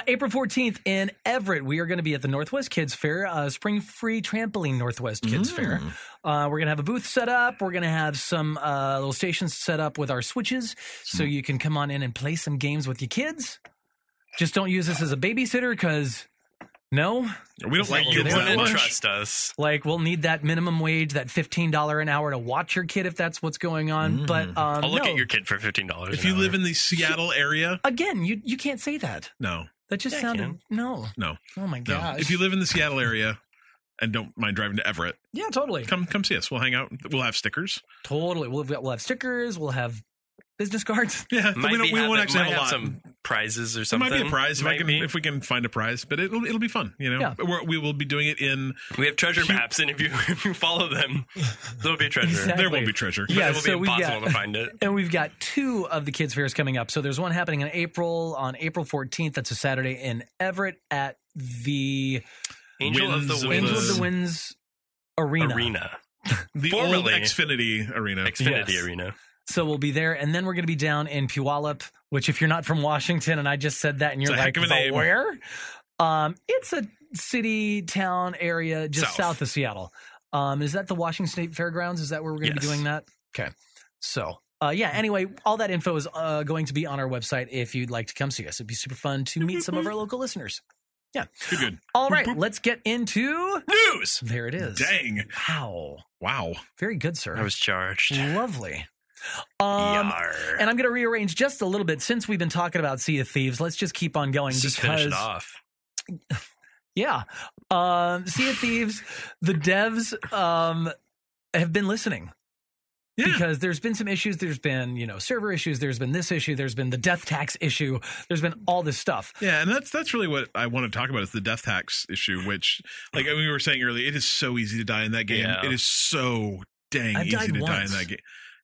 April 14th in Everett, we are going to be at the Northwest Kids Fair, Spring Free Trampoline Northwest Kids Fair. We're going to have a booth set up. We're going to have some little stations set up with our Switches, so you can come on in and play some games with your kids. Just don't use this as a babysitter because, no. We don't like You kids that wouldn't much. trust us. Like, we'll need that minimum wage, that $15 an hour to watch your kid if that's what's going on. But I'll look no. at your kid for $15. If you live in the Seattle area, Again, you can't say that. no. That just Yeah, I sounded, can. no. Oh my No. gosh. If you live in the Seattle area and don't mind driving to Everett, Yeah, totally. come see us. We'll hang out. We'll have stickers. Totally. We'll have stickers. We'll have business cards. Yeah, we won't actually have a lot. Some prizes or There something. might be a prize Might be. if we can find a prize, but it'll be fun. You know, Yeah. we will be doing it in. We have treasure maps, and if you follow them, there'll be treasure. Exactly. There will be treasure. But Yeah, it will so be we've impossible got- to find it. And we've got 2 of the kids' fairs coming up. So there's one happening in April, on April 14th. That's a Saturday in Everett at the Angel of Winds the of Angel Winds of the Winds Arena. The Formerly old Xfinity Arena. Xfinity Yes. Arena. So we'll be there. And then we're going to be down in Puyallup, which if you're not from Washington and I just said that and you're It's a like, heck of a name. where? It's a city, town area just south of Seattle. Is that the Washington State Fairgrounds? Is that where we're going to be Yes. doing that? Okay. So, anyway, all that info is going to be on our website if you'd like to come see us. It'd be super fun to meet some of our local listeners. Yeah. Good. All right, let's get into News. There it is. Dang. Wow. Wow. Very good, sir. I was charged. Lovely. Yar. And I'm going to rearrange just a little bit since we've been talking about Sea of Thieves. Let's just keep on going Let's just finish it off. Yeah. Sea of Thieves, the devs have been listening. Yeah. Because there's been some issues. There's been, server issues. There's been this issue. There's been the death tax issue. There's been all this stuff. Yeah, and that's really what I want to talk about is the death tax issue, which, like we were saying earlier, it is so easy to die in that game. Yeah. It is so dang I've easy died to die in once. that game.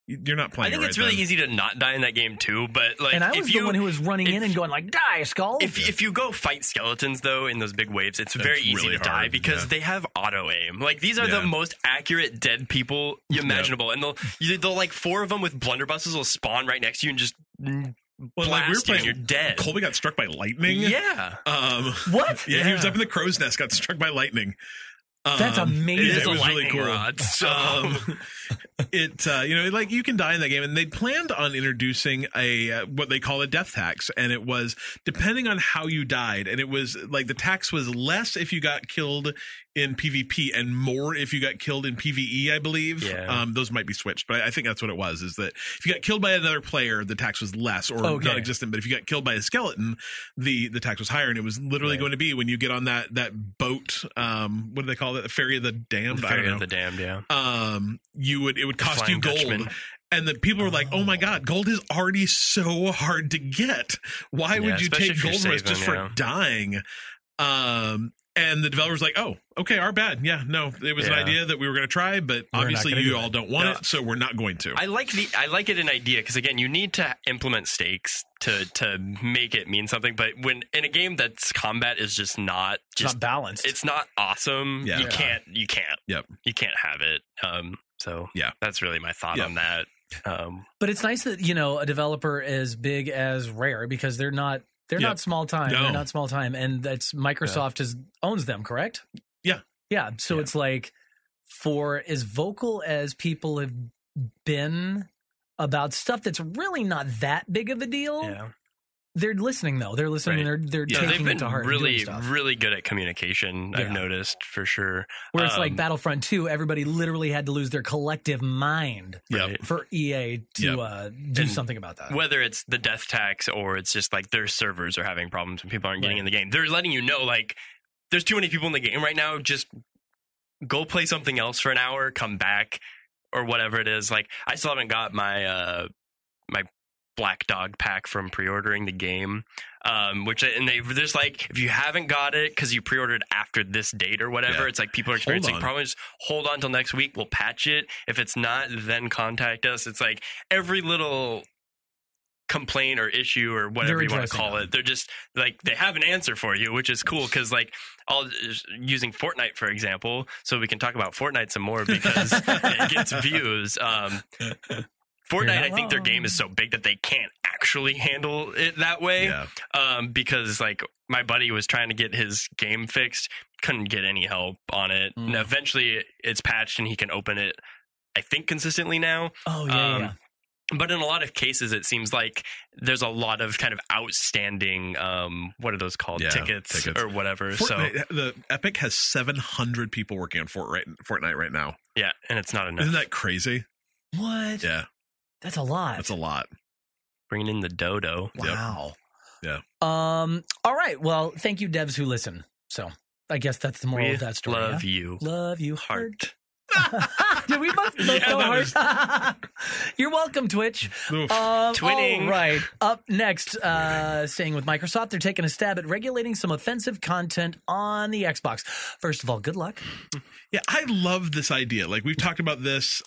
You're not I playing. think it it's right really then. easy to not die in that game too. But like, And I was if the you, one who was running in if- and going like, die, Skull. If you go fight skeletons though in those big waves, it's very easy really to die hard, because yeah. they have auto aim. Like these are the Yeah. most accurate dead people imaginable, and they'll like 4 of them with blunderbusses will spawn right next to you and just Well, blast like, we were you playing, and you're dead. Colby got struck by lightning. Yeah, What? Yeah, he was Yeah. up in the crow's nest, got struck by lightning. That's amazing. it is It a was really lightning cool. rod. So Like you can die in that game, and they planned on introducing a what they call a death tax, and it was depending on how you died, and it was like the tax was less if you got killed in PvP and more if you got killed in PvE, I believe. Yeah. Those might be switched, but I think that's what it was, is that if you got killed by another player, the tax was less or non-existent. But if you got killed by a skeleton, the tax was higher. And it was literally going to be when you get on that boat, what do they call it? The Ferry of the Damned? The Ferry of the Damned, yeah. It would cost you gold. Dutchman. And the people were like, oh my God, gold is already so hard to get. Why would you take gold rush just for dying? And the developer's like, oh, okay, our bad. Yeah, no, it was an idea that we were going to try, but obviously you all don't want it, so we're not going to. I like it an idea because, again, you need to implement stakes to make it mean something. But when in a game that's combat is just not balanced, it's not awesome. Yeah. You can't. Yep. You can't have it. So yeah, that's really my thought on that. But it's nice that a developer as big as Rare, because they're not small time. No. They're not small time, and that's Microsoft owns them, correct? Yeah. Yeah. So it's like, for as vocal as people have been about stuff that's really not that big of a deal. Yeah. They're listening though. They're listening. Right. They're taking it to heart. Really, really good at communication. I've noticed for sure. Where it's like Battlefront 2, everybody literally had to lose their collective mind for EA to do something about that. Whether it's the death tax or it's just like their servers are having problems and people aren't getting in the game, they're letting you know, like, there's too many people in the game right now. Just go play something else for an hour, come back, or whatever it is. Like, I still haven't got my my Black Dog pack from pre-ordering the game, they're just like, if you haven't got it because you pre-ordered after this date or whatever, it's like people are experiencing problems. Hold on till next week, we'll patch it. If it's not, then contact us. It's like every little complaint or issue or whatever you want to call it, they're just like, they have an answer for you, which is cool. Because like, using Fortnite for example, so we can talk about Fortnite some more because it gets views. Fortnite, I think their game is so big that they can't actually handle it that way. Yeah. Because like my buddy was trying to get his game fixed, couldn't get any help on it. And eventually it's patched and he can open it, I think, consistently now. Oh, yeah. But in a lot of cases, it seems like there's a lot of kind of outstanding, what are those called? Tickets or whatever. Fortnite, the Epic has 700 people working on Fortnite right now. Yeah, and it's not enough. Isn't that crazy? What? Yeah. That's a lot. That's a lot. Bringing in the dodo. Wow. Yeah. All right. Well, thank you, devs who listen. So I guess that's the moral of that story. Love you. Love you, heart. Did we both go heart? You're welcome, Twitch. Twinning. All right. Up next, staying with Microsoft, they're taking a stab at regulating some offensive content on the Xbox. First of all, good luck. Yeah, I love this idea. Like, we've talked about this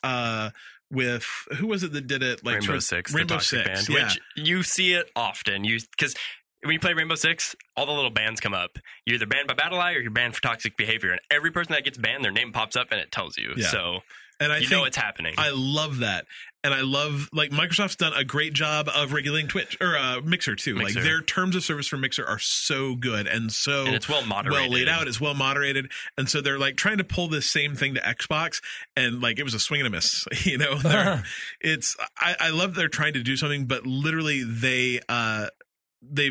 with, who was it that did it? Like Rainbow Six, Rainbow the Toxic Six, Band, which you see it often. Because when you play Rainbow Six, all the little bans come up. You're either banned by BattleEye or you're banned for toxic behavior. And every person that gets banned, their name pops up and it tells you. Yeah. So and I you know it's happening. I love that. And I love, like, Microsoft's done a great job of regulating Twitch or Mixer too. Mixer. Like, their terms of service for Mixer are so good and it's well moderated. Well laid out. It's well moderated. And so they're like trying to pull this same thing to Xbox, and like it was a swing and a miss. You know, I love they're trying to do something, but literally they've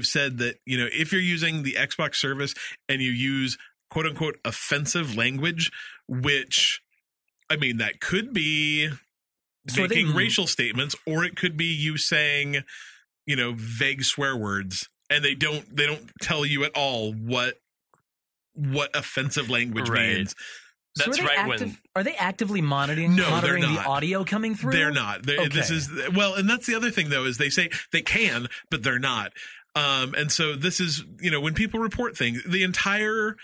said that, you know, if you're using the Xbox service and you use quote unquote offensive language, which, I mean, that could be making racial statements, or it could be you saying, you know, vague swear words, and they don't tell you at all what offensive language means. That's are they actively monitoring the audio coming through? They're not. Okay. This is, well, and that's the other thing though, is they say they can, but they're not. And so this is, you know, when people report things, the entire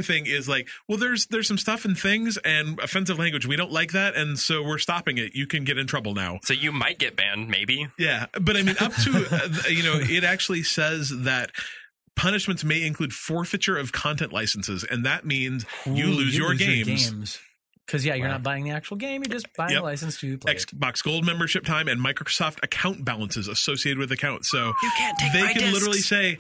thing is like, well, there's some stuff and things and offensive language. We don't like that. And so we're stopping it. You can get in trouble now. So you might get banned, maybe. Yeah. But I mean, up to, you know, it actually says that punishments may include forfeiture of content licenses. And that means you lose your games. Because, you're not buying the actual game. You're just buying a license to play Xbox Gold membership time and Microsoft account balances associated with accounts. So you can't take they can literally say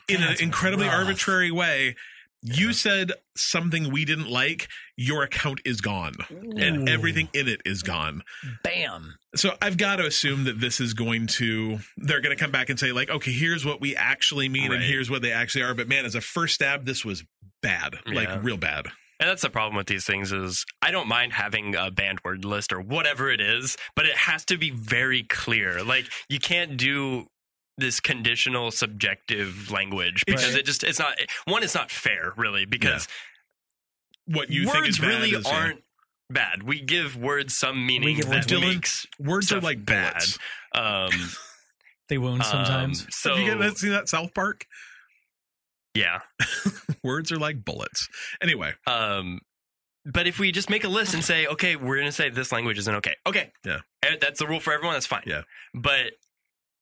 in an incredibly arbitrary way, you said something we didn't like, your account is gone. Ooh. And everything in it is gone. Bam. So I've got to assume that this is they're going to come back and say like, okay, here's what we actually mean and here's what they actually are. But man, as a first stab, this was bad, like real bad. And that's the problem with these things is I don't mind having a banned word list or whatever it is, but it has to be very clear. Like you can't do this conditional subjective language because it's not fair really because what you words think is bad really is, aren't bad. We give words some meaning that makes words are like bad. They wound sometimes. So have you seen that South Park? Yeah. Words are like bullets. Anyway. But if we just make a list and say, okay, we're going to say this language isn't okay. Okay. Yeah. That's the rule for everyone. That's fine. Yeah. But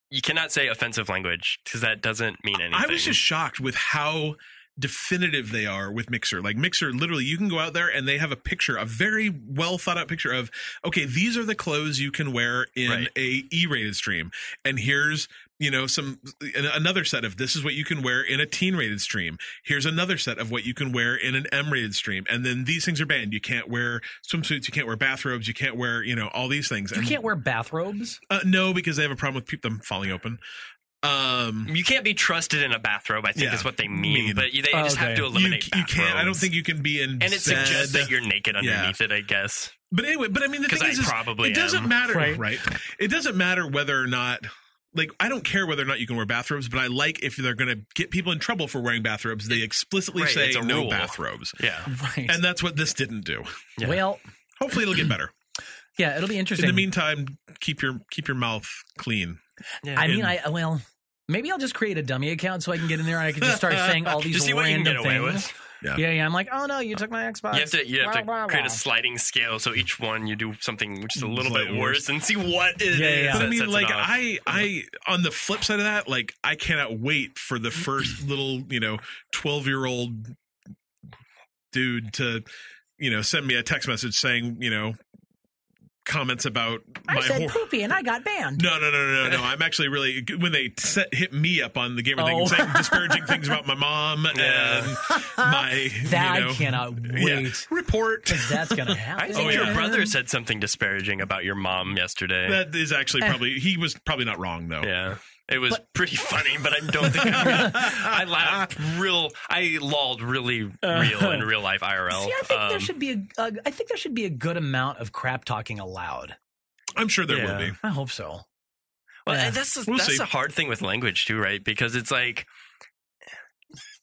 you cannot say offensive language because that doesn't mean anything. I was just shocked with how definitive they are with Mixer. Like Mixer, literally, you can go out there and they have a picture, a very well thought out picture of, okay, these are the clothes you can wear in a E-rated stream. And here's, another set of this is what you can wear in a teen-rated stream. Here's another set of what you can wear in an M-rated stream. And then these things are banned. You can't wear swimsuits. You can't wear bathrobes. You can't wear, all these things. You can't wear bathrobes? No, because they have a problem with them falling open. You can't be trusted in a bathrobe, I think is what they mean. But they just have to eliminate bathrobes. You can't. I don't think you can be in and it suggests that you're naked underneath it, I guess. But anyway, the thing is it doesn't matter, right? It doesn't matter whether or not, like, I don't care whether or not you can wear bathrobes, but I like if they're going to get people in trouble for wearing bathrobes, they explicitly say no rule. Bathrobes. Yeah. Right. And that's what this didn't do. Yeah. Well, hopefully it'll get better. Yeah, it'll be interesting. In the meantime, keep your mouth clean. Yeah. I mean, maybe I'll just create a dummy account so I can get in there and I can just start saying all these random things. Yeah. I'm like, oh no, you took my Xbox. You have to create a sliding scale, so each one you do something which is a little bit worse and see what it is. But I mean, like, I on the flip side of that, like, I cannot wait for the first little 12-year-old dude to send me a text message saying comments about I said poopy and I got banned. No. I'm actually really, when they hit me up on the gamer thing, saying disparaging things about my mom and my I cannot wait. Report. That's gonna happen. I think your brother said something disparaging about your mom yesterday. That is actually he was probably not wrong though. Yeah. It was pretty funny, but I don't think I laughed I lolled really real in real life IRL. See, I think there should be a good amount of crap talking allowed. I'm sure there will be. I hope so. Well, that's the hard thing with language too, right? Because it's like,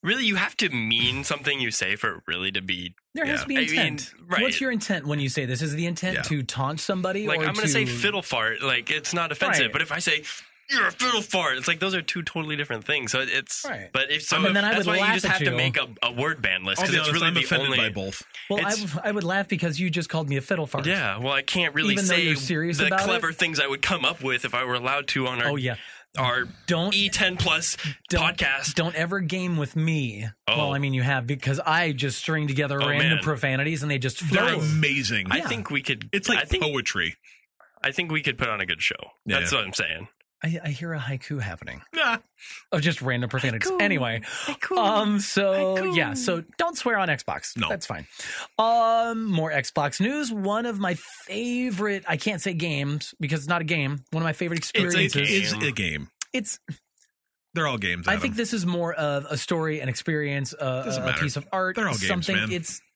really, you have to mean something you say for it really to be. There has to be intent. What's your intent when you say this? Is the intent to taunt somebody? Like, or I'm going to say fiddle fart. Like, it's not offensive. But if I say, you're a fiddle fart, it's like those are two totally different things. So it's but if so, then that's why you just have to make a word ban list because it's really I'm offended by both. Well, I would laugh because you just called me a fiddle fart. Yeah, well, I can't really say the clever things I would come up with if I were allowed to on our E10 Plus podcast. Don't ever game with me. Well, I mean, you have, because I just string together random profanities and they just flow. They're amazing. I think we could. It's like poetry. I think we could put on a good show. That's what I'm saying. I hear a haiku happening of just random profanities. Anyway, so don't swear on Xbox. No, that's fine. More Xbox news. One of my favorite, I can't say games because it's not a game. One of my favorite experiences is a game. They're all games. I think this is more of a story, an experience, a piece of art. They're all games, man.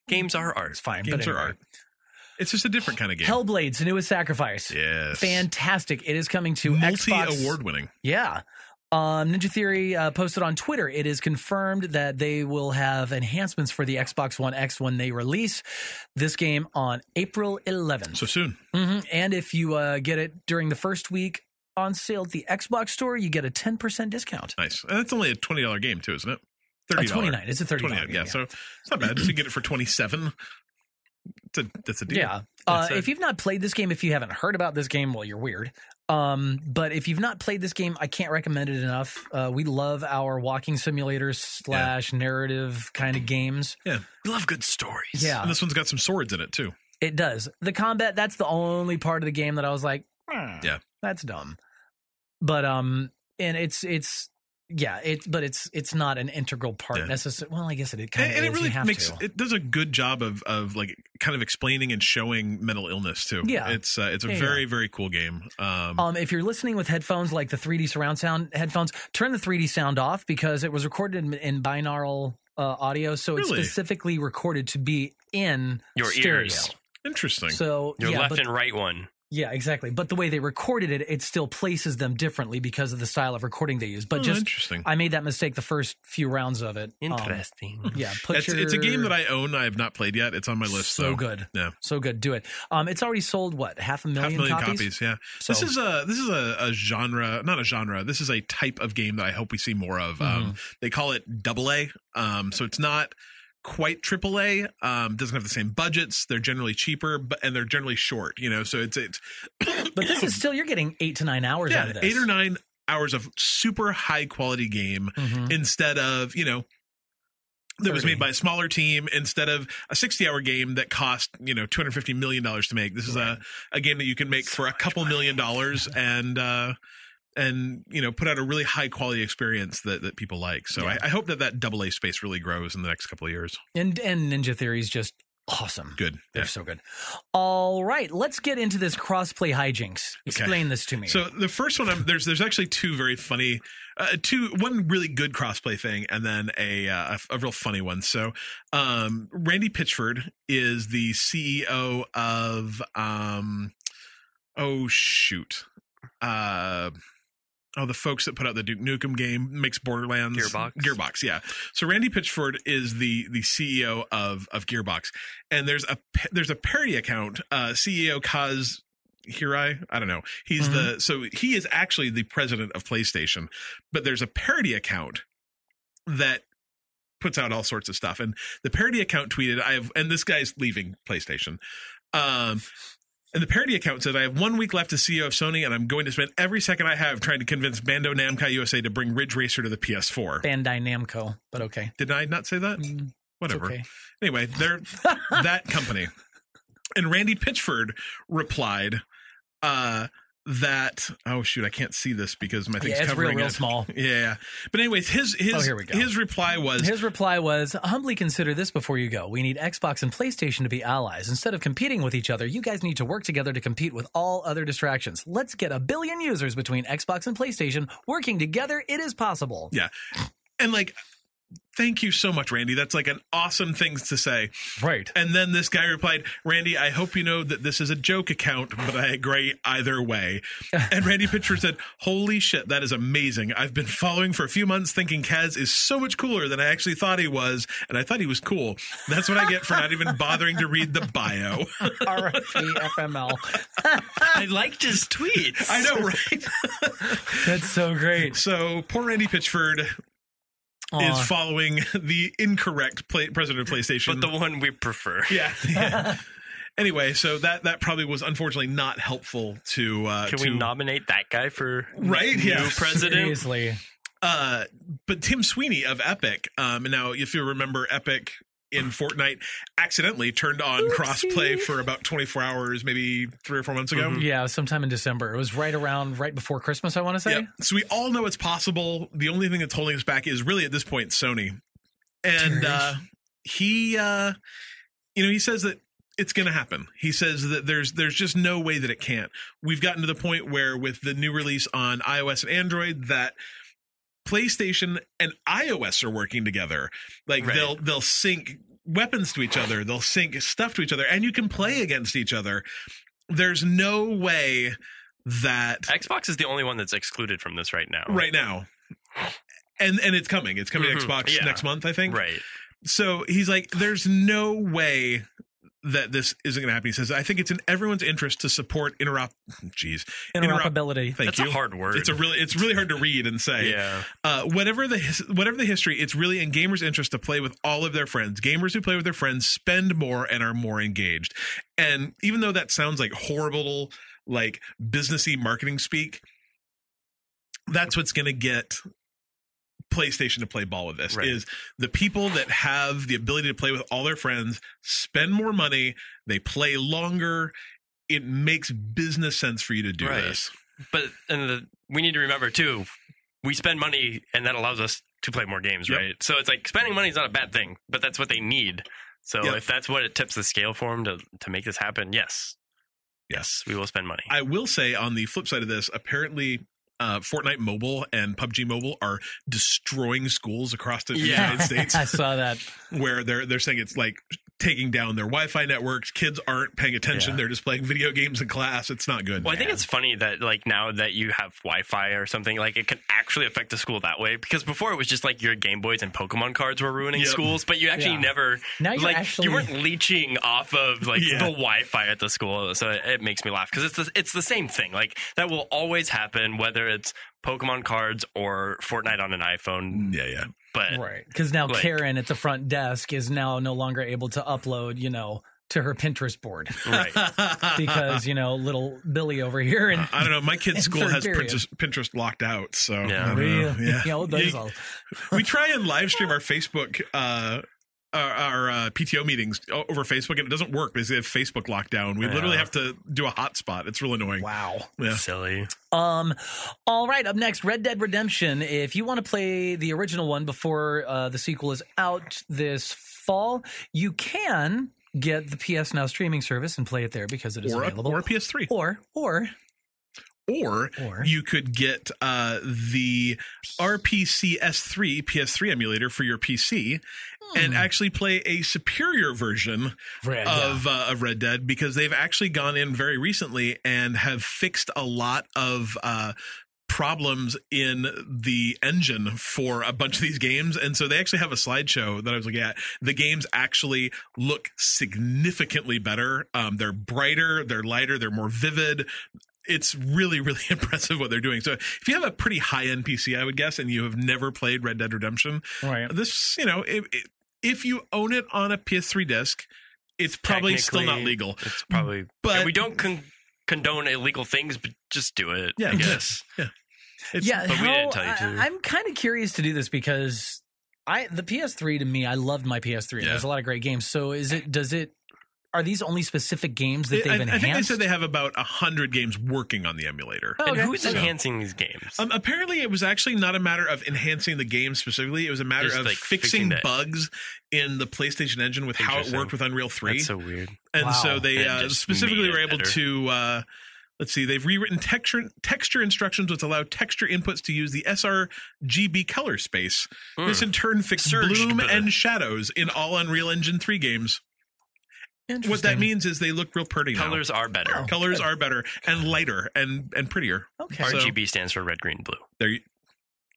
Games are art. It's fine. Games are art. It's just a different kind of game. Hellblades, Newest Sacrifice. Yes. Fantastic. It is coming to Xbox. Multi-award winning. Yeah. Ninja Theory posted on Twitter. It is confirmed that they will have enhancements for the Xbox One X when they release this game on April 11th. So soon. Mm-hmm. And if you get it during the first week on sale at the Xbox store, you get a 10% discount. Nice. And that's only a $20 game too, isn't it? $30. $29. It's a $30 game. Yeah, so it's not bad to get it for $27. That's a deal. Yeah. If you've not played this game, if you haven't heard about this game, well, you're weird. But if you've not played this game, I can't recommend it enough. We love our walking simulators / narrative kind of games. Yeah. We love good stories. Yeah. And this one's got some swords in it too. It does. The combat, that's the only part of the game that I was like, that's dumb. But and it's not an integral part necessarily. Well, I guess it kind of is. And it really it does a good job of like kind of explaining and showing mental illness too. Yeah, it's a very very cool game. If you're listening with headphones like the 3D surround sound headphones, turn the 3D sound off because it was recorded in binaural audio, so it's Really? specifically recorded to be in Your stereo. ears. Interesting. So Your yeah, left but, and right one. yeah, exactly. But the way they recorded it, it still places them differently because of the style of recording they use. But just interesting. I made that mistake the first few rounds of it. Interesting. Yeah, It's a game that I own. I have not played yet. It's on my list. So though. good. Yeah. So good. Do it. It's already sold what, 500,000 copies? Yeah. So- This is a genre, not a genre. This is a type of game that I hope we see more of. They call it AA. So it's not quite AAA. Doesn't have the same budgets. They're generally cheaper, and they're generally short. So it's. But this is still, you're getting 8 to 9 hours out of this. 8 or 9 hours of super high quality game instead of that was 30. made by a smaller team instead of a 60-hour game that cost $250 million to make. This is a game that you can make for a couple $1 million and put out a really high quality experience that people like. So I hope that AA space really grows in the next couple of years. And Ninja Theory is just awesome. Good. They're so good. All right, let's get into this crossplay hijinks. Explain this to me. So the first one, there's actually two very funny, one really good crossplay thing, and then a real funny one. So Randy Pitchford is the CEO of the folks that put out the Duke Nukem game, makes Borderlands. Gearbox, yeah. So Randy Pitchford is the CEO of Gearbox, and there's a parody account, CEO Kaz Hirai. I don't know. He's he is actually the president of PlayStation, but there's a parody account that puts out all sorts of stuff, and the parody account tweeted, and this guy's leaving PlayStation. And the parody account said, I have 1 week left as CEO of Sony, and I'm going to spend every second I have trying to convince Bandai Namco USA to bring Ridge Racer to the PS4. Bandai Namco, but okay. Did I not say that? Whatever. Okay. Anyway, they're that company. And Randy Pitchford replied that, oh shoot, I can't see this because my thing's covering real it. small. Yeah. But anyways, here we go. his reply was, humbly consider this before you go. We need Xbox and PlayStation to be allies. Instead of competing with each other, you guys need to work together to compete with all other distractions. Let's get 1 billion users between Xbox and PlayStation working together. It is possible. yeah. And thank you so much, Randy. That's an awesome thing to say. Right. And then this guy replied, Randy, I hope you know that this is a joke account, but I agree either way. And Randy Pitchford said, holy shit, that is amazing. I've been following for a few months thinking Kaz is so much cooler than I actually thought he was, and I thought he was cool. That's what I get for not even bothering to read the bio. RFP FML. I liked his tweets. I know, right? That's so great. So poor Randy Pitchford is following the incorrect president of PlayStation. But the one we prefer. Yeah. Anyway, so that probably was unfortunately not helpful to. Can we nominate that guy for new president? Seriously. But Tim Sweeney of Epic, now if you remember, Epic in Fortnite accidentally turned on crossplay for about 24 hours, maybe 3 or 4 months ago. Yeah, sometime in December. It was right before Christmas, I want to say. Yep. So we all know it's possible. The only thing that's holding us back is really at this point Sony. And he says that it's going to happen. He says that there's just no way that it can't. We've gotten to the point where with the new release on iOS and Android that PlayStation and iOS are working together. They'll sync weapons to each other. They'll sync stuff to each other, and you can play against each other. There's no way that Xbox is the only one that's excluded from this right now. Right now. And it's coming. It's coming to Xbox next month, I think. Right. So he's like, there's no way that this isn't going to happen. He says, I think it's in everyone's interest to support interoperability. Thank That's you. a hard word. It's really hard to read and say. Yeah. Whatever the history, it's really in gamers' interest to play with all of their friends. Gamers who play with their friends spend more and are more engaged. And even though that sounds like horrible, businessy marketing speak, that's what's going to get PlayStation to play ball with this. Is the people that have the ability to play with all their friends spend more money, they play longer. It makes business sense for you to do this. But we need to remember too, we spend money and that allows us to play more games, right? So it's spending money is not a bad thing, but that's what they need. So if that's what it tips the scale for them to make this happen, yes, we will spend money. I will say on the flip side of this, apparently Fortnite Mobile and PUBG Mobile are destroying schools across the United States. I saw that. Where they're saying it's like taking down their Wi-Fi networks. Kids aren't paying attention. They're just playing video games in class. It's not good. Well, I think it's funny that like now that you have Wi-Fi or something, like it can actually affect the school that way. Because before it was just like your Game Boys and Pokemon cards were ruining schools, but you actually never now you're like you weren't leeching off of like the Wi-Fi at the school. So it makes me laugh because it's the same thing. Like that will always happen whether it's Pokemon cards or Fortnite on an iPhone. Yeah. But right, because now like, Karen at the front desk is now no longer able to upload, to her Pinterest board. Right. Because, little Billy over here. And I don't know. My kid's school has Pinterest locked out. So we try and live stream our Facebook, our PTO meetings over Facebook, and it doesn't work because they have Facebook locked down. We literally have to do a hotspot. It's really annoying. Wow. Yeah. Silly. All right, up next, Red Dead Redemption. If you want to play the original one before the sequel is out this fall, you can get the PS Now streaming service and play it there because it is available. Or a PS3. Or you could get the RPC S3 PS3 emulator for your PC and actually play a superior version of Red Dead, because they've actually gone in very recently and have fixed a lot of problems in the engine for a bunch of these games. And so they actually have a slideshow that I was looking at. The games actually look significantly better. They're brighter, they're lighter, they're more vivid. It's really, really impressive what they're doing. So if you have a pretty high-end PC, I would guess, and you have never played Red Dead Redemption, this, if you own it on a PS3 disc, it's probably still not legal. It's probably, but we don't condone illegal things, but just do it. Yeah, I guess. Yeah. But we didn't tell you to. I'm kind of curious to do this because the PS3 to me, I loved my PS3. There's a lot of great games. So are these only specific games that they've enhanced? I think they said they have about 100 games working on the emulator. And who's enhancing these games? Apparently, it was actually not a matter of enhancing the game specifically. It was a matter of fixing bugs in the PlayStation Engine with how it worked with Unreal 3. That's so weird. And so they specifically were able to... let's see. They've rewritten texture instructions which allow texture inputs to use the sRGB color space. This in turn fixed bloom and shadows in all Unreal Engine 3 games. What that means is they look real pretty now. Colors are better. Colors are better and lighter and prettier. Okay. RGB stands for red, green, blue.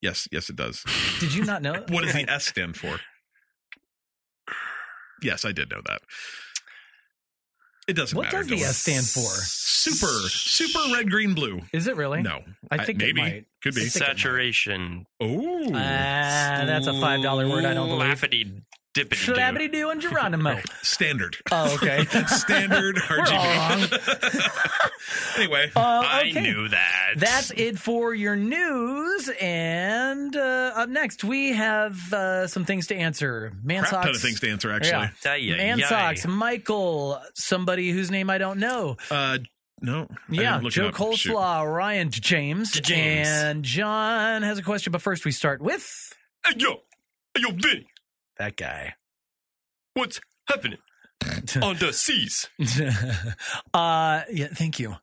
Yes, it does. Did you not know? What does the S stand for? Yes, I did know that. It doesn't matter. What does the S stand for? Super red, green, blue. Is it really? No. I think maybe. it might. Could be. Saturation. Oh. That's a $5 word I don't believe. Laffity dippity Schlabbity doo and Geronimo. Standard. Oh, okay. Standard RGB. Anyway. I knew that. That's it for your news. And up next, we have some things to answer. Mansocks. Crap ton of things to answer, actually. Mansocks. Michael, somebody whose name I don't know. No. Yeah, Joe Coleslaw, Ryan, Jjames. And John has a question, but first we start with... Hey, yo, Vinny. That guy. What's happening on the seas? Thank you.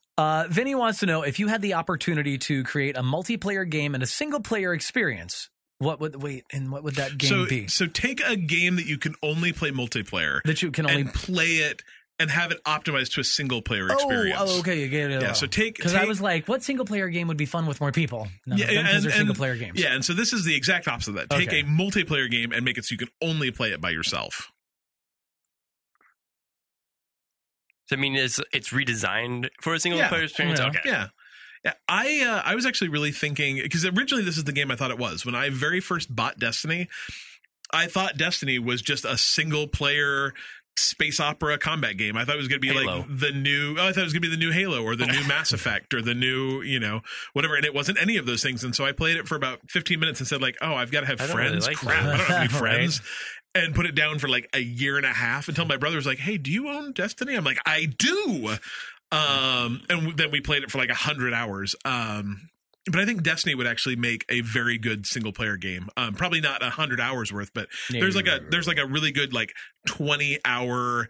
Vinny wants to know, if you had the opportunity to create a multiplayer game and a single player experience, what would that game be? So take a game that you can only play multiplayer. That you can only play it and have it optimized to a single player experience. Oh, okay, you get it. Yeah, so because I was like, what single player game would be fun with more people? None of them, because they're single player games. Yeah, and so this is the exact opposite of that. Take a multiplayer game and make it so you can only play it by yourself. So, I mean, it's redesigned for a single player experience? Yeah. Okay. Yeah. I was actually really thinking, because originally this is the game I thought it was. When I very first bought Destiny, I thought Destiny was just a single player space opera combat game. I thought it was going to be Halo. like the new Halo or the new Mass Effect or the new, whatever. And it wasn't any of those things. And so I played it for about 15 minutes and said like, oh, I've got to have friends. Really Crap, I don't have any friends. And put it down for like a year and a half until my brother was like, hey, do you own Destiny? I'm like, I do. And then we played it for like 100 hours. But I think Destiny would actually make a very good single player game. Probably not 100 hours worth, but there's like a really good like 20-hour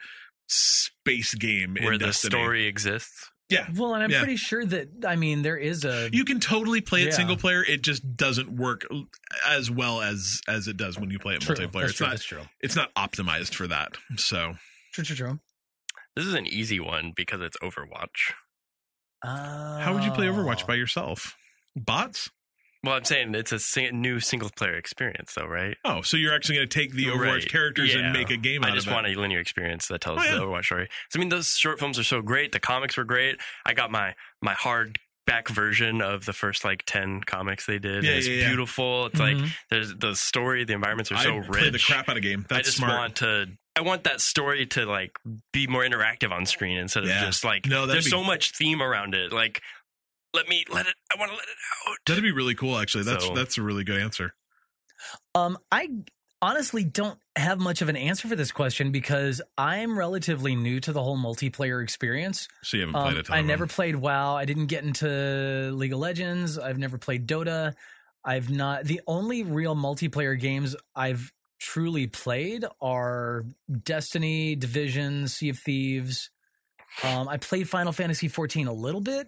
space game where in the Destiny. story exists. Yeah. Well, and I'm pretty sure that, I mean, there is a... You can totally play it single player. It just doesn't work as well as it does when you play it multiplayer. That's true. It's not optimized for that. So True. This is an easy one because it's Overwatch. How would you play Overwatch by yourself? Bots? Well, I'm saying it's a new single-player experience, though, right? Oh, so you're actually going to take the Overwatch characters and make a game out of it. I just want a linear experience that tells the Overwatch story. So, I mean, those short films are so great. The comics were great. I got my hardback version of the first, 10 comics they did. It's beautiful. It's there's the story, the environments are so rich. I play the crap out of game. That's smart. I want that story to, be more interactive on screen instead of just, there's so much theme around it. I want to let it out. That'd be really cool, actually. That's a really good answer. I honestly don't have much of an answer for this question because I'm relatively new to the whole multiplayer experience. So you haven't played a ton. I never played WoW. I didn't get into League of Legends. I've never played Dota. The only real multiplayer games I've truly played are Destiny, Division, Sea of Thieves. I played Final Fantasy XIV a little bit.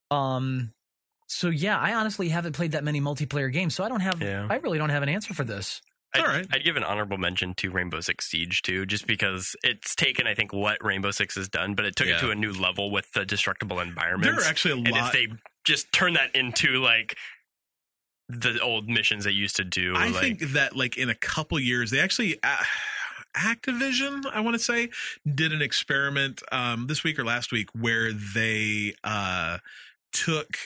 So yeah, I honestly haven't played that many multiplayer games, so I really don't have an answer for this. I'd give an honorable mention to Rainbow Six Siege too, just because it's taken, I think, what Rainbow Six has done, but it took it to a new level with the destructible environments. There are actually a lot. And if they just turn that into the old missions they used to do, I think that in a couple years, they actually. Activision, I want to say, did an experiment this week or last week where they took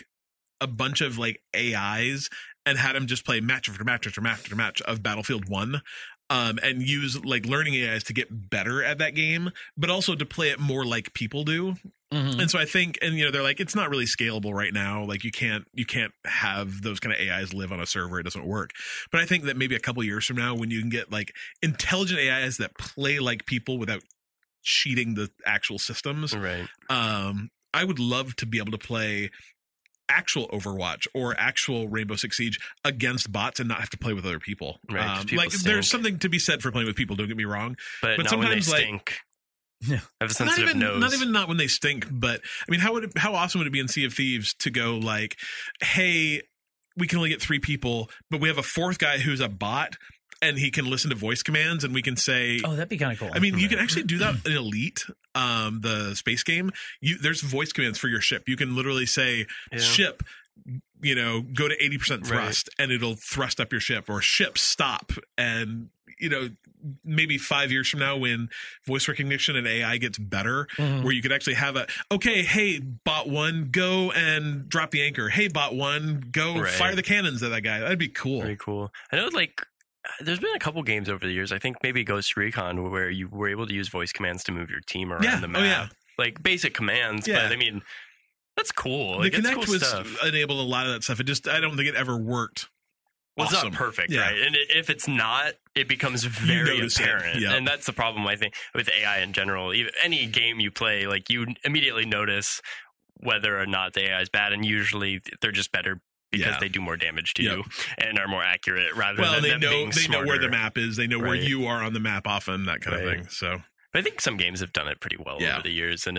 a bunch of AIs and had them just play match after match after match after match of Battlefield 1 and use learning AIs to get better at that game, but also to play it more like people do. Mm-hmm. And so I think, and they're it's not really scalable right now. You can't have those kind of AIs live on a server. It doesn't work. But I think that maybe a couple years from now, when you can get intelligent AIs that play like people without cheating the actual systems, right? I would love to be able to play actual Overwatch or actual Rainbow Six Siege against bots and not have to play with other people. Right? There's something to be said for playing with people. Don't get me wrong, but not sometimes when they stink. Yeah, have a sensitive nose. Not when they stink, but I mean, how awesome would it be in Sea of Thieves to go hey, we can only get 3 people, but we have a 4th guy who's a bot and he can listen to voice commands and we can say, oh, that'd be kind of cool. I mean, you can actually do that in Elite, the space game. There's voice commands for your ship. You can literally say, ship, go to 80% thrust, and it'll thrust up your ship, or ship stop. And maybe 5 years from now, when voice recognition and AI gets better, where you could actually have hey, bot 1, go and drop the anchor. Hey, bot 1, go fire the cannons at that guy. That'd be cool. Very cool. I know, there's been a couple games over the years, I think maybe Ghost Recon, where you were able to use voice commands to move your team around the map. Basic commands, but I mean, that's cool. The Kinect was enabled a lot of that stuff. I don't think it ever worked. Well, it's not perfect, right? And if it's not, it becomes very apparent. And that's the problem, I think, with AI in general. Any game you play, you immediately notice whether or not the AI is bad, and usually they're just better because they do more damage to you and are more accurate rather than them being smarter. They know where the map is. They know where you are on the map often, that kind of thing. So, but I think some games have done it pretty well over the years, and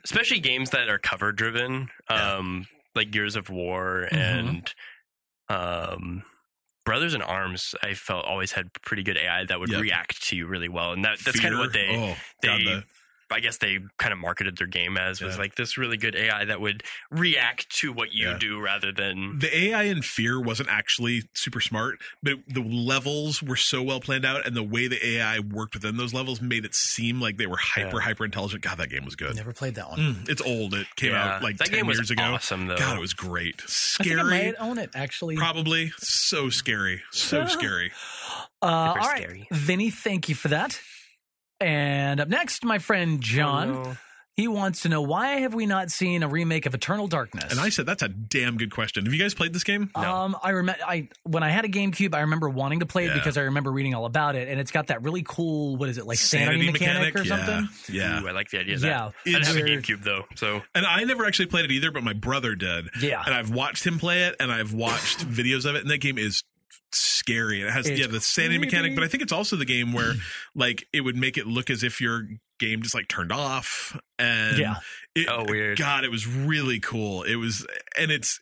especially games that are cover driven, like Gears of War and Brothers in Arms. I felt always had pretty good AI that would react to you really well, and that's kind of what I guess they kind of marketed their game as was this really good AI that would react to what you do rather than... The AI in Fear wasn't actually super smart, but the levels were so well planned out, and the way the AI worked within those levels made it seem like they were hyper intelligent. God, that game was good. Never played that one. It's old. It came out that 10 years ago. Awesome, though. God, it was great. Scary. I think I might own it, actually. Probably. So scary. So scary. All right, Vinny, thank you for that. And up next, my friend John, he wants to know, why have we not seen a remake of Eternal Darkness? And I said, that's a damn good question. Have you guys played this game? No. I remember when I had a GameCube, I remember wanting to play it because I remember reading all about it, and it's got that really cool, what is it, sanity mechanic or something? Yeah. Ooh, I like the idea of that. I didn't have a GameCube though, so. And I never actually played it either, but my brother did. Yeah. And I've watched him play it, and I've watched videos of it, and that game is scary. And it has the sanity mechanic, but I think it's also the game where it would make it look as if you're game just like turned off. And weird. God, it was really cool. It was, and it's,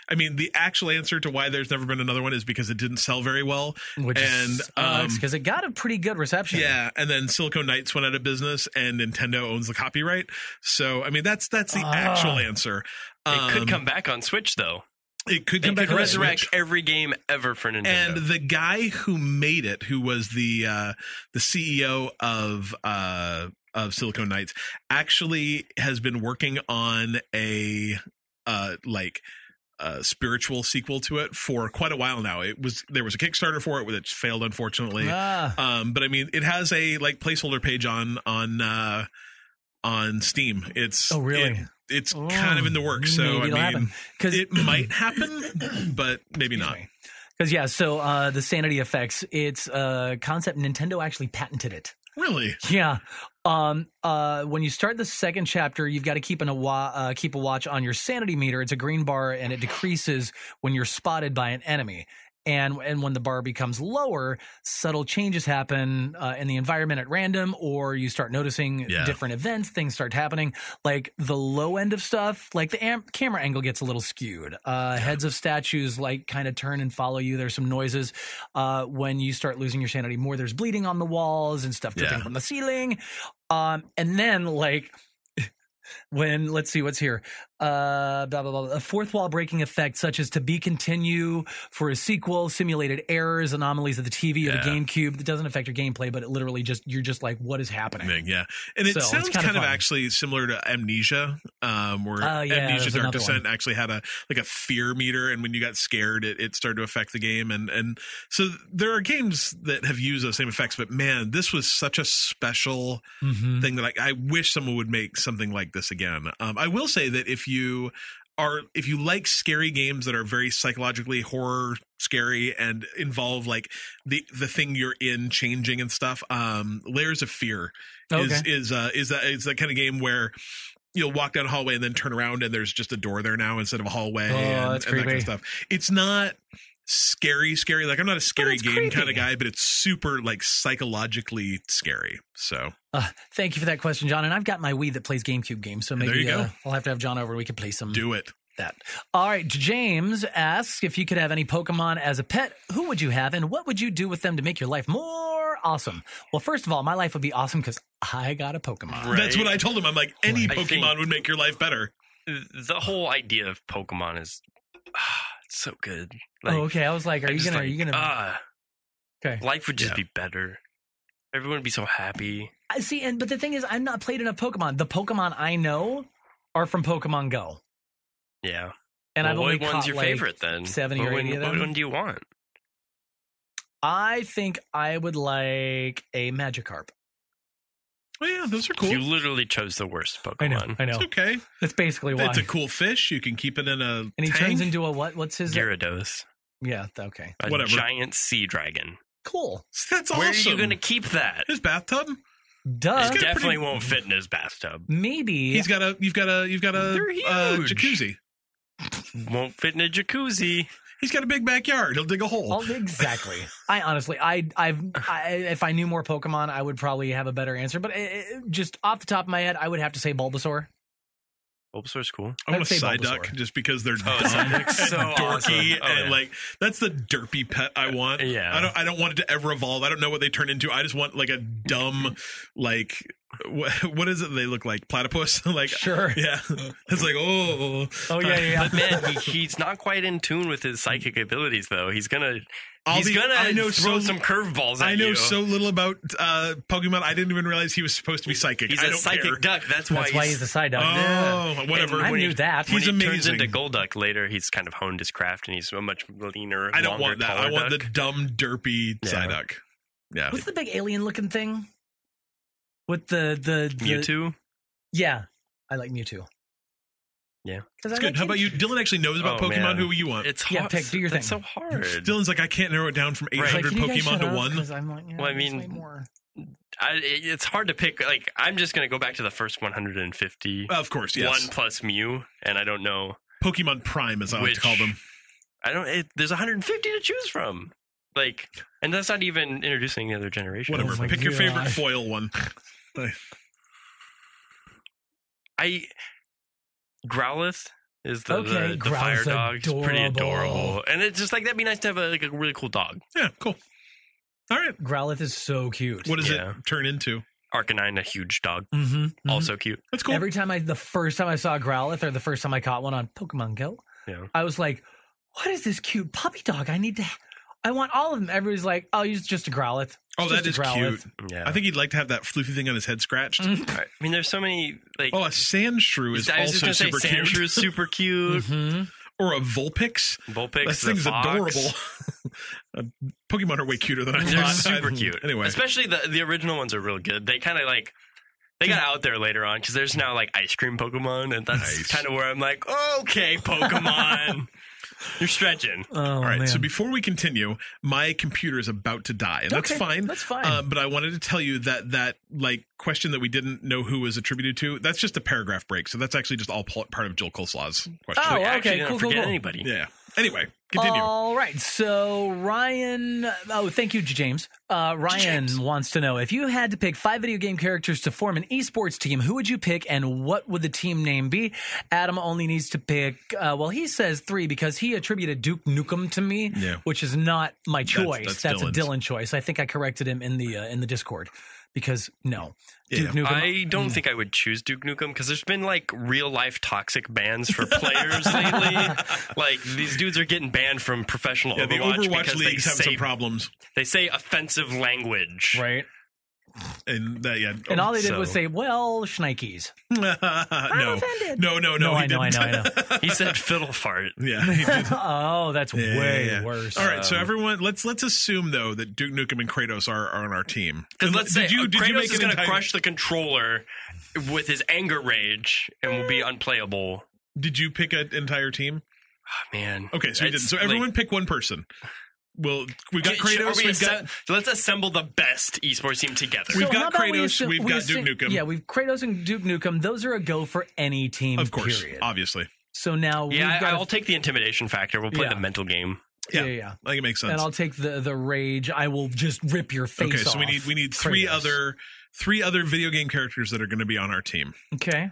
I mean, the actual answer to why there's never been another one is because it didn't sell very well. Which sucks, because it got a pretty good reception. Yeah, and then Silicon Knights went out of business, and Nintendo owns the copyright. So, I mean, that's the actual answer. It could come back on Switch, though. It could come back on resurrect Switch. every game ever for Nintendo. And the guy who made it, who was the CEO of Silicon Knights, actually has been working on a spiritual sequel to it for quite a while now. There was a Kickstarter for it, which failed, unfortunately. But I mean, it has a placeholder page on Steam. It's really? It's kind of in the works. So I mean, it might happen, but maybe not. Because so the sanity effects, it's a concept Nintendo actually patented it. Really? Yeah. When you start the second chapter, you've got to keep a watch on your sanity meter. It's a green bar, and it decreases when you're spotted by an enemy. And when the bar becomes lower, subtle changes happen in the environment at random, or you start noticing different events. Things start happening. Like the low end of stuff, like the camera angle gets a little skewed. Heads of statues kind of turn and follow you. There's some noises. When you start losing your sanity more, there's bleeding on the walls and stuff dripping from the ceiling. And then when, let's see what's here, blah, blah, blah, a fourth wall breaking effect such as to be continue for a sequel, simulated errors, anomalies of the TV or the GameCube. That doesn't affect your gameplay, but it literally you're just like, what is happening? Yeah. And it sounds kind of actually similar to Amnesia, where Amnesia Dark Descent actually had a fear meter, and when you got scared, it started to affect the game. And so there are games that have used those same effects, but man, this was such a special thing that I wish someone would make something like this again. I will say that if you like scary games that are very psychologically horror scary and involve the thing you're in changing and stuff, Layers of Fear is that kind of game where you'll walk down a hallway and then turn around and there's just a door there now instead of a hallway and that kind of stuff. It's not scary. Like, I'm not a scary game kind of guy, but it's super psychologically scary. So thank you for that question, John. And I've got my Wii that plays GameCube games, so maybe there you go. I'll have to have John over. We can play some. Do it. That. All right. James asks, if you could have any Pokemon as a pet, who would you have, and what would you do with them to make your life more awesome? Well, first of all, my life would be awesome because I got a Pokemon. Right. That's what I told him. I'm like, any Pokemon would make your life better. The whole idea of Pokemon is so good. Okay. I was like, are you gonna? Okay. Life would just be better. Everyone would be so happy. I see, but the thing is, I'm not played enough Pokemon. The Pokemon I know are from Pokemon Go. Yeah. And I've only what one's your favorite then? 70 or 80 of them. What one do you want? I think I would like a Magikarp. Oh yeah, those are cool. You literally chose the worst Pokemon. I know. It's okay. That's basically why. It's a cool fish. You can keep it in a And he tank. turns into a what? What's his? Gyarados. Yeah, okay. A giant sea dragon. Cool. That's awesome. Where are you going to keep that? His bathtub? Duh. It definitely won't fit in his bathtub. Maybe. You've got a They're huge. jacuzzi. Won't fit in a jacuzzi. He's got a big backyard. He'll dig a hole. Exactly. I honestly, if I knew more Pokemon, I would probably have a better answer. But just off the top of my head, I would have to say Bulbasaur. Bulbasaur's cool. I want a Psyduck just because they're dumb and so dorky awesome. and that's the derpy pet I want. Yeah. I don't want it to ever evolve. I don't know what they turn into. I just want a dumb what is it they look like? Platypus? Sure. Yeah. It's yeah. But man, he's not quite in tune with his psychic abilities though. He's gonna throw some curveballs at you. I know so little about Pokemon. I didn't even realize he was supposed to be psychic. He's a psychic duck. That's why he's a Psyduck. Oh, whatever. I knew that. He's amazing. Turns into Golduck later, he's kind of honed his craft and he's a much leaner. I don't want that. I want duck. the dumb, derpy Psyduck. Yeah. What's the big alien looking thing? With the Mewtwo? Yeah. I like Mewtwo. Yeah. That's good. How about you? Dylan actually knows about Pokemon. Man. Who you want? It's hard. Pick. Do your thing. It's so hard. Dylan's like, I can't narrow it down from 800 Pokemon to one. I'm like, well, I mean, it's hard to pick. I'm just going to go back to the first 150. Of course, yes. 1 plus Mew, and I don't know. Pokemon Prime, as I like to call them. There's 150 to choose from. And that's not even introducing the other generation. Whatever. Pick your favorite foil one. Growlithe is the Growlithe's fire dog. It's pretty adorable. adorable. And it's just like, that'd be nice to have a really cool dog. Yeah, cool. All right. Growlithe is so cute. What does it turn into? Arcanine, a huge dog. Mm-hmm. Also cute. That's cool. The first time I saw a Growlithe, or the first time I caught one on Pokemon Go, I was like, what is this cute puppy dog? I want all of them. Everybody's like, oh, he's just a Growlithe. Oh, that is cute. Yeah. I think he'd like to have that floofy thing on his head scratched. I mean, there's so many, like... Oh, a Sandshrew is also super cute. Sandshrew is super cute. Mm-hmm. Or a Vulpix. That thing's adorable. Pokemon are way cuter than I thought. They're super cute. Anyway. Especially the original ones are real good. They kind of like... They got out there later on because there's now like ice cream Pokemon, and that's kind of where I'm like, okay, Pokemon, you're stretching. All right, so before we continue, my computer is about to die, and that's fine. That's fine. But I wanted to tell you that like question that we didn't know who was attributed to, that's just a paragraph break. So that's actually just all part of Jill Coleslaw's question. Oh, Actually, okay, didn't forget anybody. Yeah. Anyway, continue. All right. So Ryan, thank you, Jjames. Ryan wants to know, if you had to pick 5 video game characters to form an esports team, who would you pick and what would the team name be? Adam only needs to pick, he says 3 because he attributed Duke Nukem to me, which is not my choice. That's a Dylan choice. I think I corrected him in the Discord. Because no, Duke Nukem. I don't think I would choose Duke Nukem because there's been like real life toxic bans for players lately. Like these dudes are getting banned from professional the Overwatch Overwatch because leagues have some problems. They say offensive language, right? And and all they did was say, "Well, schnikes." No, offended. No. I know. He said fiddle fart. Yeah. He did. Oh, that's way worse. All right, so everyone, let's assume though that Duke Nukem and Kratos are on our team. Because let's say Kratos is going to entire... crush the controller with his anger rage and will be unplayable. Did you pick an entire team? Oh, man. Okay, so you didn't. So everyone pick one person. Well, we've got Kratos. Let's assemble the best esports team together. We've got Kratos. We've got Duke Nukem. Yeah, we've Kratos and Duke Nukem. Those are a go for any team. Of course, period. obviously. So now, I'll take the intimidation factor. We'll play the mental game. Yeah. I think it makes sense. And I'll take the rage. I will just rip your face off. Okay, so we need three other video game characters that are going to be on our team. Okay.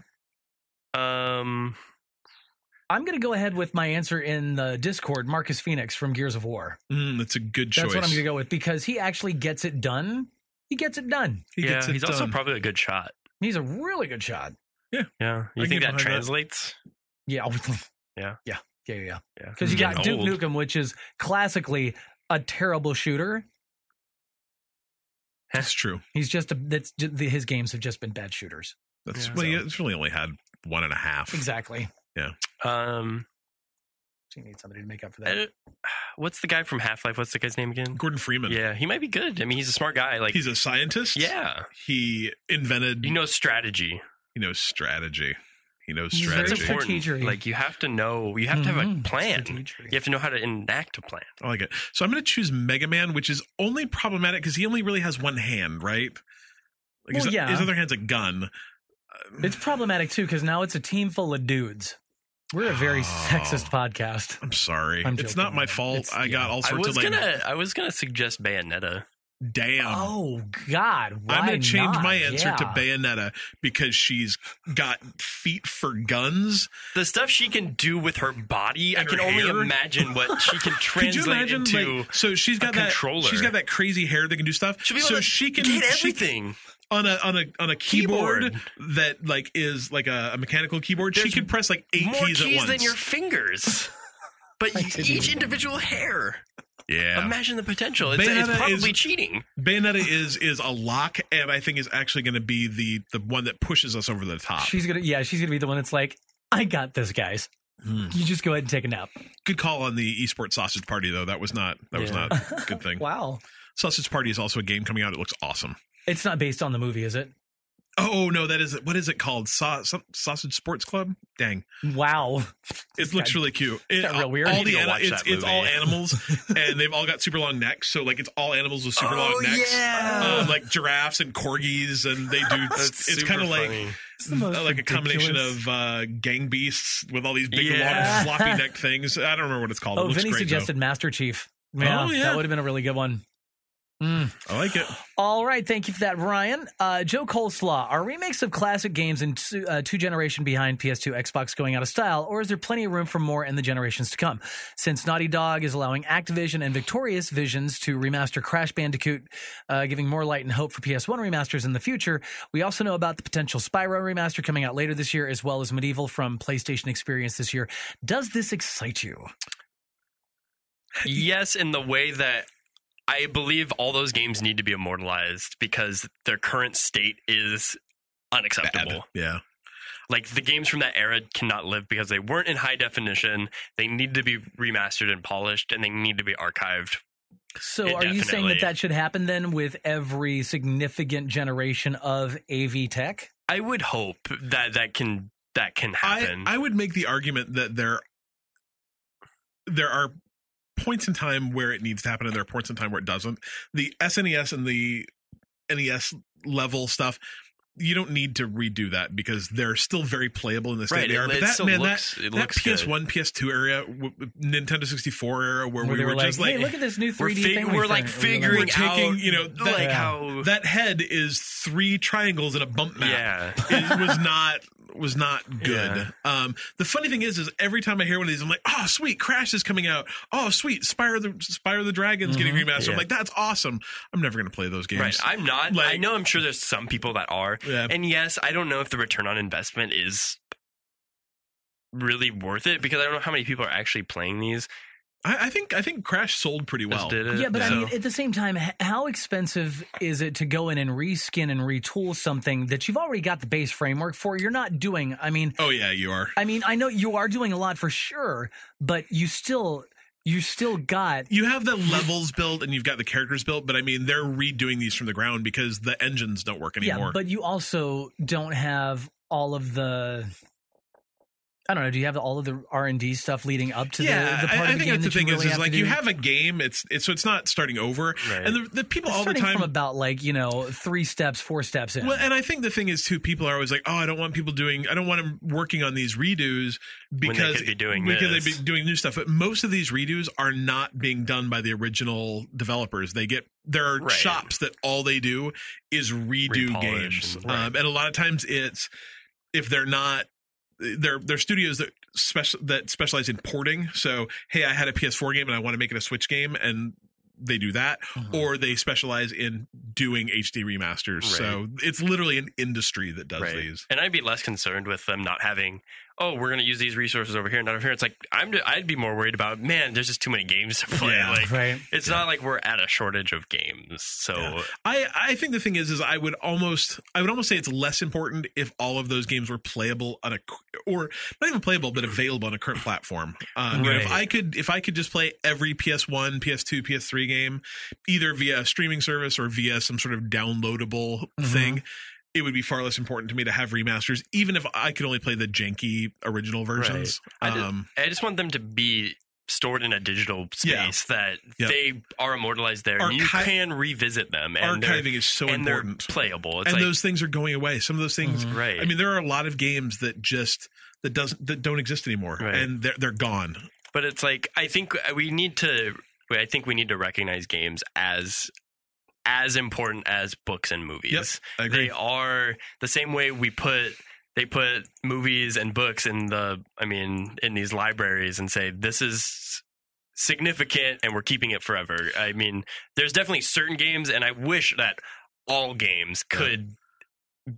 I'm going to go ahead with my answer in the Discord, Marcus Phoenix from Gears of War. That's a good choice. That's what I'm going to go with because he actually gets it done. He gets it done. He's also probably a good shot. He's a really good shot. Yeah. Yeah. You think that translates? Yeah. Yeah. Because you got Duke Nukem, which is classically a terrible shooter. That's true. He's his games have just been bad shooters. It's really only had 1.5. Exactly. Yeah. So you need somebody to make up for that. What's the guy from Half-Life? What's the guy's name again? Gordon Freeman. Yeah, he might be good. I mean, he's a smart guy. Like he's a scientist. Yeah. He invented. He knows strategy. That's important. Like you have to know. You have to have a plan. You have to know how to enact a plan. I like it. So I'm going to choose Mega Man, which is only problematic because he only really has one hand, right? Like his other hand's a gun. It's problematic too because now it's a team full of dudes. We're a very sexist podcast. I'm sorry. It's not my fault. I got all sorts of I was gonna suggest Bayonetta. Damn. Oh God. Why I'm going to change my answer to Yeah. Bayonetta because she's got feet for guns. The stuff she can do with her body, I And can her only hair? imagine what she can Could you translate imagine? into. So she's got that controller. She's got that crazy hair that can do stuff. She'll be able to she can hit she everything. on a keyboard that like is like a mechanical keyboard. There's she can press like 8 More keys at keys once. than your fingers, but each individual hair. Yeah. Imagine the potential. It's probably cheating. Bayonetta is a lock, and I think is actually going to be the one that pushes us over the top. She's gonna be the one that's like, I got this, guys. You just go ahead and take a nap. Good call on the esports sausage party, though. That was not a good thing. Wow. Sausage Party is also a game coming out. It looks awesome. It's not based on the movie, is it? Oh no, that is what is it called? Sausage Sports Club? Dang. Wow. It looks really cute. It's real weird. It's all animals, and they've all got super long necks. So like it's all animals with super long necks. Yeah. Like giraffes and corgis, and they do. It's kind of like a combination of gang beasts with all these big long floppy neck things. I don't remember what it's called. Oh, it looks Vinny great, suggested Master Chief. Yeah, that would have been a really good one. I like it. All right. Thank you for that, Ryan. Joe Coleslaw, are remakes of classic games in two generation behind PS2, Xbox going out of style, or is there plenty of room for more in the generations to come? Since Naughty Dog is allowing Activision and Victorious Visions to remaster Crash Bandicoot, giving more light and hope for PS1 remasters in the future, we also know about the potential Spyro remaster coming out later this year, as well as Medieval from PlayStation Experience this year. Does this excite you? Yes, in the way that I believe all those games need to be immortalized because their current state is unacceptable. Bad. Yeah. Like, the games from that era cannot live because they weren't in high definition. They need to be remastered and polished, and they need to be archived. So are you saying that should happen then with every significant generation of AV tech? I would hope that can happen. I would make the argument that there are points in time where it needs to happen and there are points in time where it doesn't. The SNES and the NES level stuff, you don't need to redo that because they're still very playable in the state they are. But that PS1, PS2 era, Nintendo 64 era, where we were just like, hey, look at this new 3D thing. We're like figuring out, how that head is 3 triangles and a bump map. Yeah. It was not good. Yeah. The funny thing is every time I hear one of these, I'm like, oh, sweet, Crash is coming out. Oh, sweet, Spyro the Dragon's getting remastered. Yeah. I'm like, that's awesome. I'm never going to play those games. Right. I'm not. I know I'm sure there's some people that are. Yeah. And yes, I don't know if the return on investment is really worth it because I don't know how many people are actually playing these. I think Crash sold pretty well. Did it? Yeah, but I mean, at the same time, how expensive is it to go in and reskin and retool something that you've already got the base framework for? You're not doing, I mean... Oh, yeah, you are. I mean, I know you are doing a lot for sure, but you still got... You have the levels built and you've got the characters built, but I mean, they're redoing these from the ground because the engines don't work anymore. Yeah, but you also don't have all of the... I don't know. Do you have all of the R&D stuff leading up to the part of the game? I think that's the thing is like you have a game. So it's not starting over, right. And the people all the time from about 3 steps, 4 steps in. Well, and I think the thing is too, people are always like, oh, I don't want them working on these redos because they could be doing they'd be doing new stuff. But most of these redos are not being done by the original developers. There are shops that all they do is redo games, and a lot of times it's if they're not. They're studios that specialize in porting. So, hey, I had a PS4 game and I want to make it a Switch game, and they do that. Or they specialize in doing HD remasters. Right. So it's literally an industry that does these. And I'd be less concerned with them not having, oh, we're going to use these resources over here and not over here. It's like, I'd be more worried about, man, there's just too many games to play. Yeah, it's not like we're at a shortage of games. So I think the thing is I would almost say it's less important if all of those games were playable on or not even playable, but available on a current platform. If I could just play every PS1, PS2, PS3 game, either via a streaming service or via some sort of downloadable thing, it would be far less important to me to have remasters, even if I could only play the janky original versions. Right. I just want them to be stored in a digital space that they are immortalized there, and you can revisit them. And archiving is so important. They're playable. It's those things are going away. Some of those things, I mean, there are a lot of games that don't exist anymore, and they're gone. But it's like I think we need to recognize games as important as books and movies. Yep, I agree. They are the same way they put movies and books in these libraries and say this is significant and we're keeping it forever. I mean, there's definitely certain games, and I wish that all games could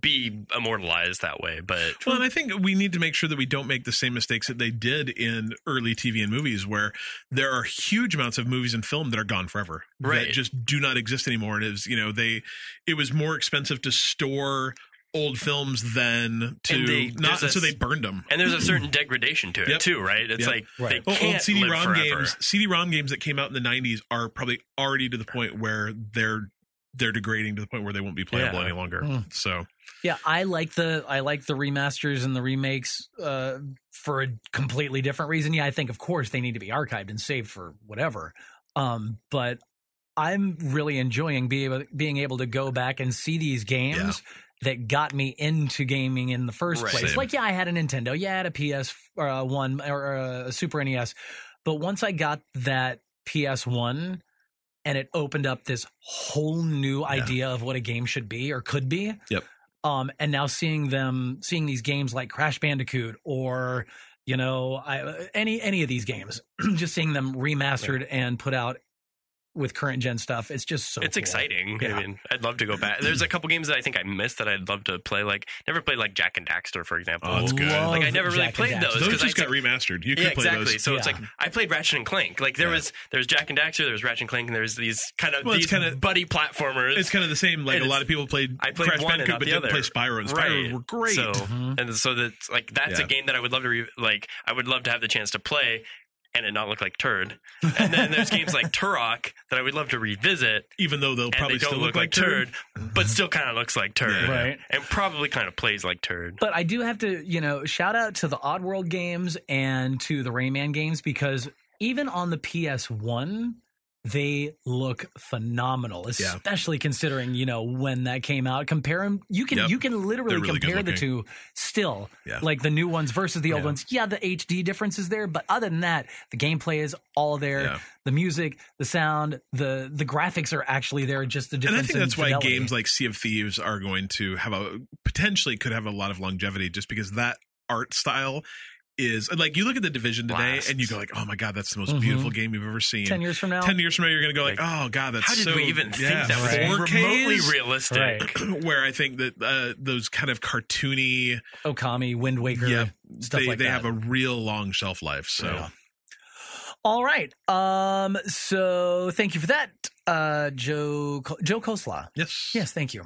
be immortalized that way, but and I think we need to make sure that we don't make the same mistakes that they did in early TV and movies, where there are huge amounts of movies and film that are gone forever, that just do not exist anymore. And it was more expensive to store old films than so they burned them. And there's a certain degradation to it too, right? It's like they can't old CD-ROM live forever. CD-ROM games that came out in the 90s are probably already to the point where they're degrading to the point where they won't be playable any longer. So I like the remasters and the remakes for a completely different reason. I think of course they need to be archived and saved for whatever. But I'm really enjoying being able to go back and see these games that got me into gaming in the first place. Same. Like, I had a Nintendo, I had a PS1 or a Super NES, but once I got that PS1, and it opened up this whole new idea of what a game should be or could be. Yep. And now seeing these games like Crash Bandicoot or, you know, any of these games, just seeing them remastered and put out with current gen stuff, it's just so it's cool. exciting. Yeah. I mean, I'd love to go back. There's a couple games that I think I missed that I'd love to play. Like, never played like Jack and Daxter, for example. Oh, that's good. Like, I never really Jack and played Daxter. those Those just got remastered. You could play exactly. those. So it's like I played Ratchet and Clank. Like there's Jack and Daxter, there's Ratchet and Clank, and there's these kind of buddy platformers. It's kind of the same. Like a lot of people played Crash one Bandicoot, but didn't play Spyro. And Spyro were great. So and so that's a game that I would love to I would love to have the chance to play and it not look like turd. And then there's games like Turok that I would love to revisit, even though they'll probably still look like turd, but still kind of looks like turd, right? And probably kind of plays like turd. But I do have to, you know, shout out to the Oddworld games and to the Rayman games, because even on the PS1, they look phenomenal, especially considering, you know, when that came out. Compare them, you can literally really compare the two still, like the new ones versus the old ones. Yeah, the HD difference is there, but other than that, the gameplay is all there. Yeah. The music, the sound, the graphics are actually there. Just the difference. And I think that's fidelity. why games like Sea of Thieves are going to have potentially could have a lot of longevity, just because that art style is like, you look at The Division today and you go like, oh my God, that's the most beautiful game you've ever seen. 10 years from now, you're going to go like, oh God, that's how did we even think that was 4Ks? Remotely realistic? Right. Where I think that those kind of cartoony Okami, Wind Waker, stuff like that. They have a real long shelf life. So. Yeah. All right. So thank you for that, Joe Coleslaw. Yes. Thank you.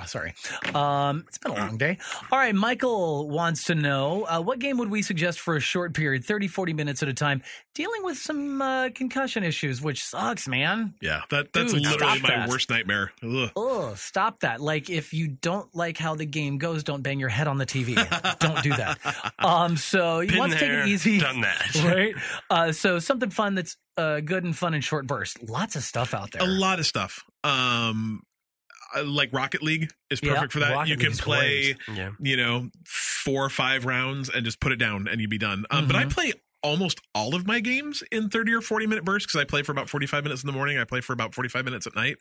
Sorry. It's been a long day. All right. Michael wants to know, what game would we suggest for a short period, 30, 40 minutes at a time, dealing with some concussion issues, which sucks, man. Yeah. That's Dude, literally my worst nightmare. Ugh. Oh, stop that. Like, if you don't like how the game goes, don't bang your head on the TV. Don't do that. So you want to take it easy. Done that. Right? So something fun that's good and fun in short bursts. Lots of stuff out there. A lot of stuff. Like Rocket League is perfect for that. Rocket you can League's play, great. 4 or 5 rounds and just put it down and you'd be done. But I play almost all of my games in 30 or 40 minute bursts, because I play for about 45 minutes in the morning. I play for about 45 minutes at night.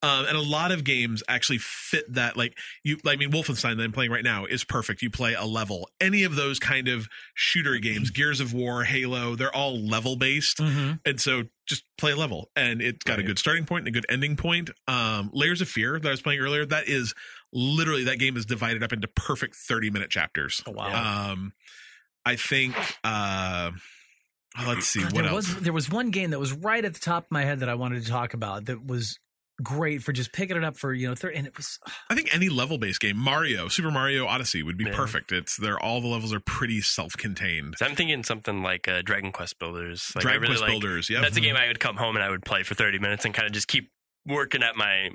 And a lot of games actually fit that. Like Wolfenstein that I'm playing right now is perfect. You play a level. Any of those kind of shooter games, Gears of War, Halo, they're all level based. And so just play a level, and it's got a good starting point and a good ending point. Layers of Fear that I was playing earlier, that is literally, that game is divided up into perfect 30-minute chapters. Oh, wow. I think, let's see, what else? There was one game that was right at the top of my head that I wanted to talk about that was great for just picking it up for, and it was. I think any level-based game, Super Mario Odyssey would be perfect. All the levels are pretty self-contained. So I'm thinking something like Dragon Quest Builders. Like, Dragon Quest Builders, yeah. That's a game I would come home and I would play for 30 minutes and kind of just keep working at my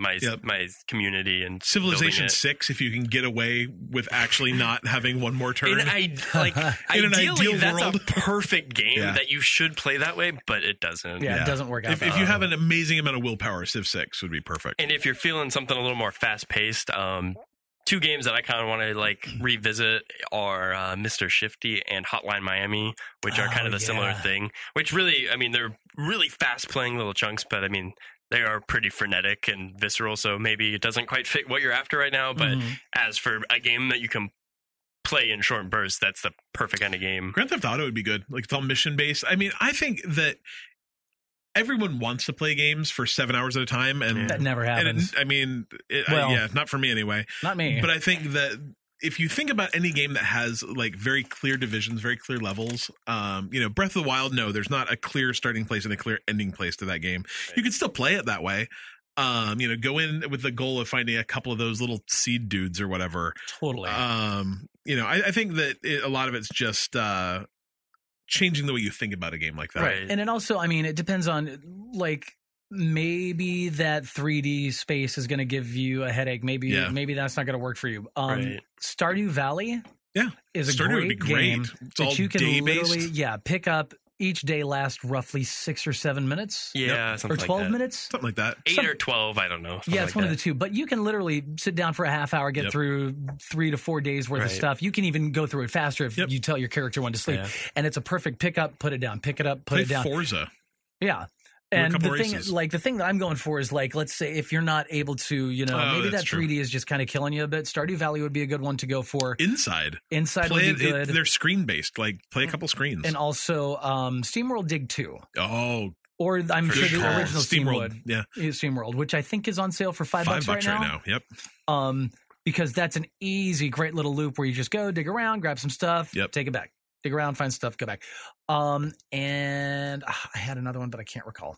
community. And Civilization 6, if you can get away with actually not having one more turn. Ideally, that's a perfect game that you should play that way, but it doesn't. Yeah, it doesn't work out. If you have an amazing amount of willpower, Civ 6 would be perfect. And if you're feeling something a little more fast-paced, 2 games that I kind of want to revisit are Mr. Shifty and Hotline Miami, which are kind of a similar thing. Which really, they're really fast-playing little chunks, but they are pretty frenetic and visceral, so maybe it doesn't quite fit what you're after right now. But as for a game that you can play in short bursts, that's the perfect kind of game. Grand Theft Auto would be good. Like, it's all mission-based. I think that everyone wants to play games for 7 hours at a time, and that never happens. Not for me anyway. Not me. But I think that if you think about any game that has very clear divisions, very clear levels, Breath of the Wild, no, there's not a clear starting place and a clear ending place to that game. Right. You can still play it that way. Go in with the goal of finding a couple of those little seed dudes or whatever. Totally. I think that a lot of it's just changing the way you think about a game like that. Right. And then also, it depends on maybe that 3D space is going to give you a headache. Maybe that's not going to work for you. Stardew Valley is a Stardew great would be great. game It's that all you can day-based. literally pick up. Each day lasts roughly 6 or 7 minutes. Yeah, or 12 minutes. Something like that. 8 or 12, I don't know. Yeah, it's one of the two. But you can literally sit down for a half hour, get through 3 to 4 days worth of stuff. You can even go through it faster if you tell your character when to sleep. And it's a perfect pick up, put it down, pick it up, put it down. Forza. Yeah. And couple the thing, races. like the thing that I'm going for is like, let's say if you're not able to, maybe that that's 3D true. is just kind of killing you a bit. Stardew Valley would be a good one to go for. Inside Inside would play be good. they're screen based. Like play a couple screens. And also SteamWorld Dig 2. Oh, Or I'm For sure sure. the original SteamWorld. Yeah, SteamWorld, which I think is on sale for $5 $5 right now. Yep. Because that's an easy, great little loop where you just go dig around, grab some stuff, Yep. take it back, dig around, find stuff, go back. And I had another one, but I can't recall.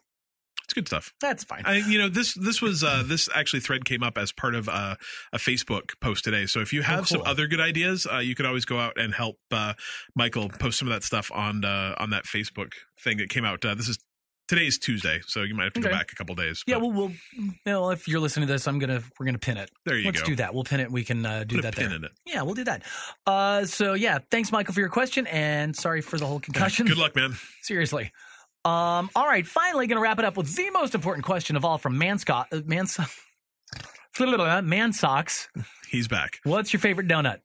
It's good stuff. That's fine. This was this actually thread came up as part of a Facebook post today. So if you have some cool. other good ideas, you could always go out and help Michael post some of that stuff on that Facebook thing that came out. Today's Tuesday, so you might have to go Okay. back a couple days. Yeah, but well, if you're listening to this, we're gonna pin it. there you Let's go. do that. We'll pin it. We can do Put a that pin there. in it. Yeah, we'll do that. So yeah, thanks, Michael, for your question, and sorry for the whole concussion. Good luck, man. Seriously. All right, finally going to wrap it up with the most important question of all from Mansocks. He's back. What's your favorite donut?